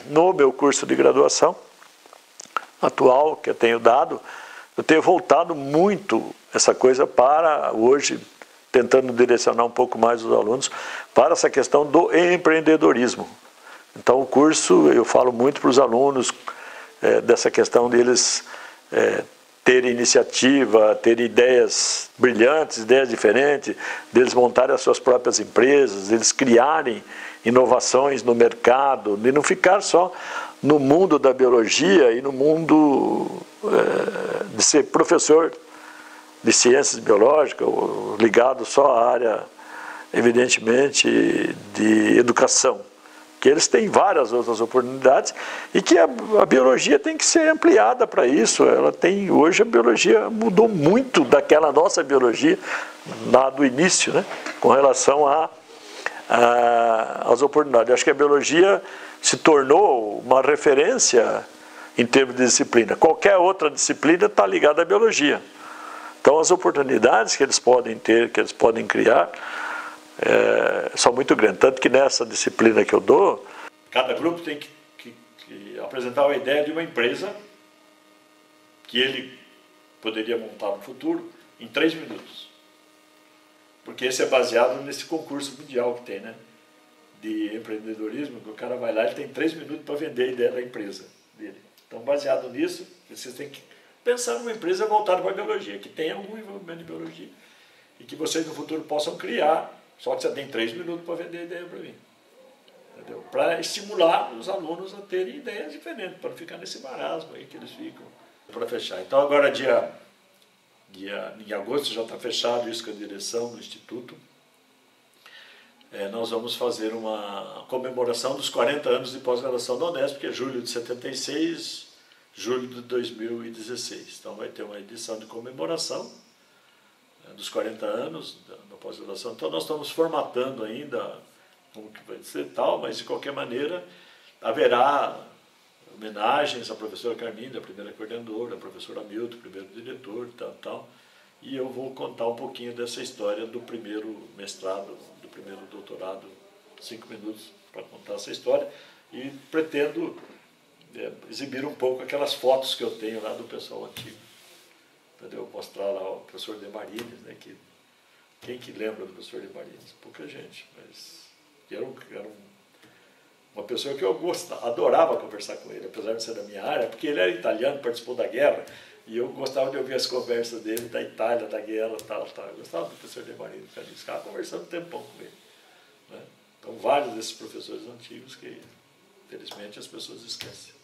no meu curso de graduação atual, que eu tenho dado, eu tenho voltado muito essa coisa para, hoje, tentando direcionar um pouco mais os alunos para essa questão do empreendedorismo. Então, o curso, eu falo muito para os alunos dessa questão deles terem iniciativa, terem ideias brilhantes, ideias diferentes, deles montarem as suas próprias empresas, deles criarem inovações no mercado, de não ficar só no mundo da biologia e no mundo de ser professor de ciências biológicas, ligado só à área, evidentemente, de educação. Que eles têm várias outras oportunidades e que a biologia tem que ser ampliada para isso. Hoje a biologia mudou muito daquela nossa biologia lá do início, né, com relação às oportunidades. Eu acho que a biologia se tornou uma referência em termos de disciplina. Qualquer outra disciplina está ligada à biologia. Então as oportunidades que eles podem ter, que eles podem criar, são muito grandes. Tanto que nessa disciplina que eu dou, cada grupo tem que apresentar uma ideia de uma empresa que ele poderia montar no futuro em 3 minutos. Porque esse é baseado nesse concurso mundial que tem, né, de empreendedorismo, que o cara vai lá e tem 3 minutos para vender a ideia da empresa dele. Então, baseado nisso, vocês têm que pensar numa empresa voltada para a biologia, que tenha algum envolvimento de biologia e que vocês no futuro possam criar. Só que você tem 3 minutos para vender a ideia para mim. Para estimular os alunos a terem ideias diferentes, para não ficar nesse marasmo aí que eles ficam. Para fechar. Então agora em agosto já está fechado isso com a direção do Instituto. Nós vamos fazer uma comemoração dos 40 anos de pós-graduação da Unesp, que é julho de 76, julho de 2016. Então vai ter uma edição de comemoração dos 40 anos da pós-graduação. Então nós estamos formatando ainda como que vai ser tal, mas de qualquer maneira haverá homenagens à professora Carminda, a primeira coordenadora, a professora Hamilton, primeiro diretor, tal. E eu vou contar um pouquinho dessa história do primeiro mestrado, do primeiro doutorado, 5 minutos para contar essa história, e pretendo exibir um pouco aquelas fotos que eu tenho lá do pessoal antigo. Entendeu? Mostrar lá o professor De Marines, né, quem que lembra do professor De Marines? Pouca gente, mas era uma pessoa que eu adorava conversar com ele, apesar de ser da minha área, porque ele era italiano, participou da guerra, e eu gostava de ouvir as conversas dele da Itália, da guerra, tal. Eu gostava do professor De Marines, porque a gente ficava conversando um tempão com ele, né? Então, vários desses professores antigos que, infelizmente, as pessoas esquecem.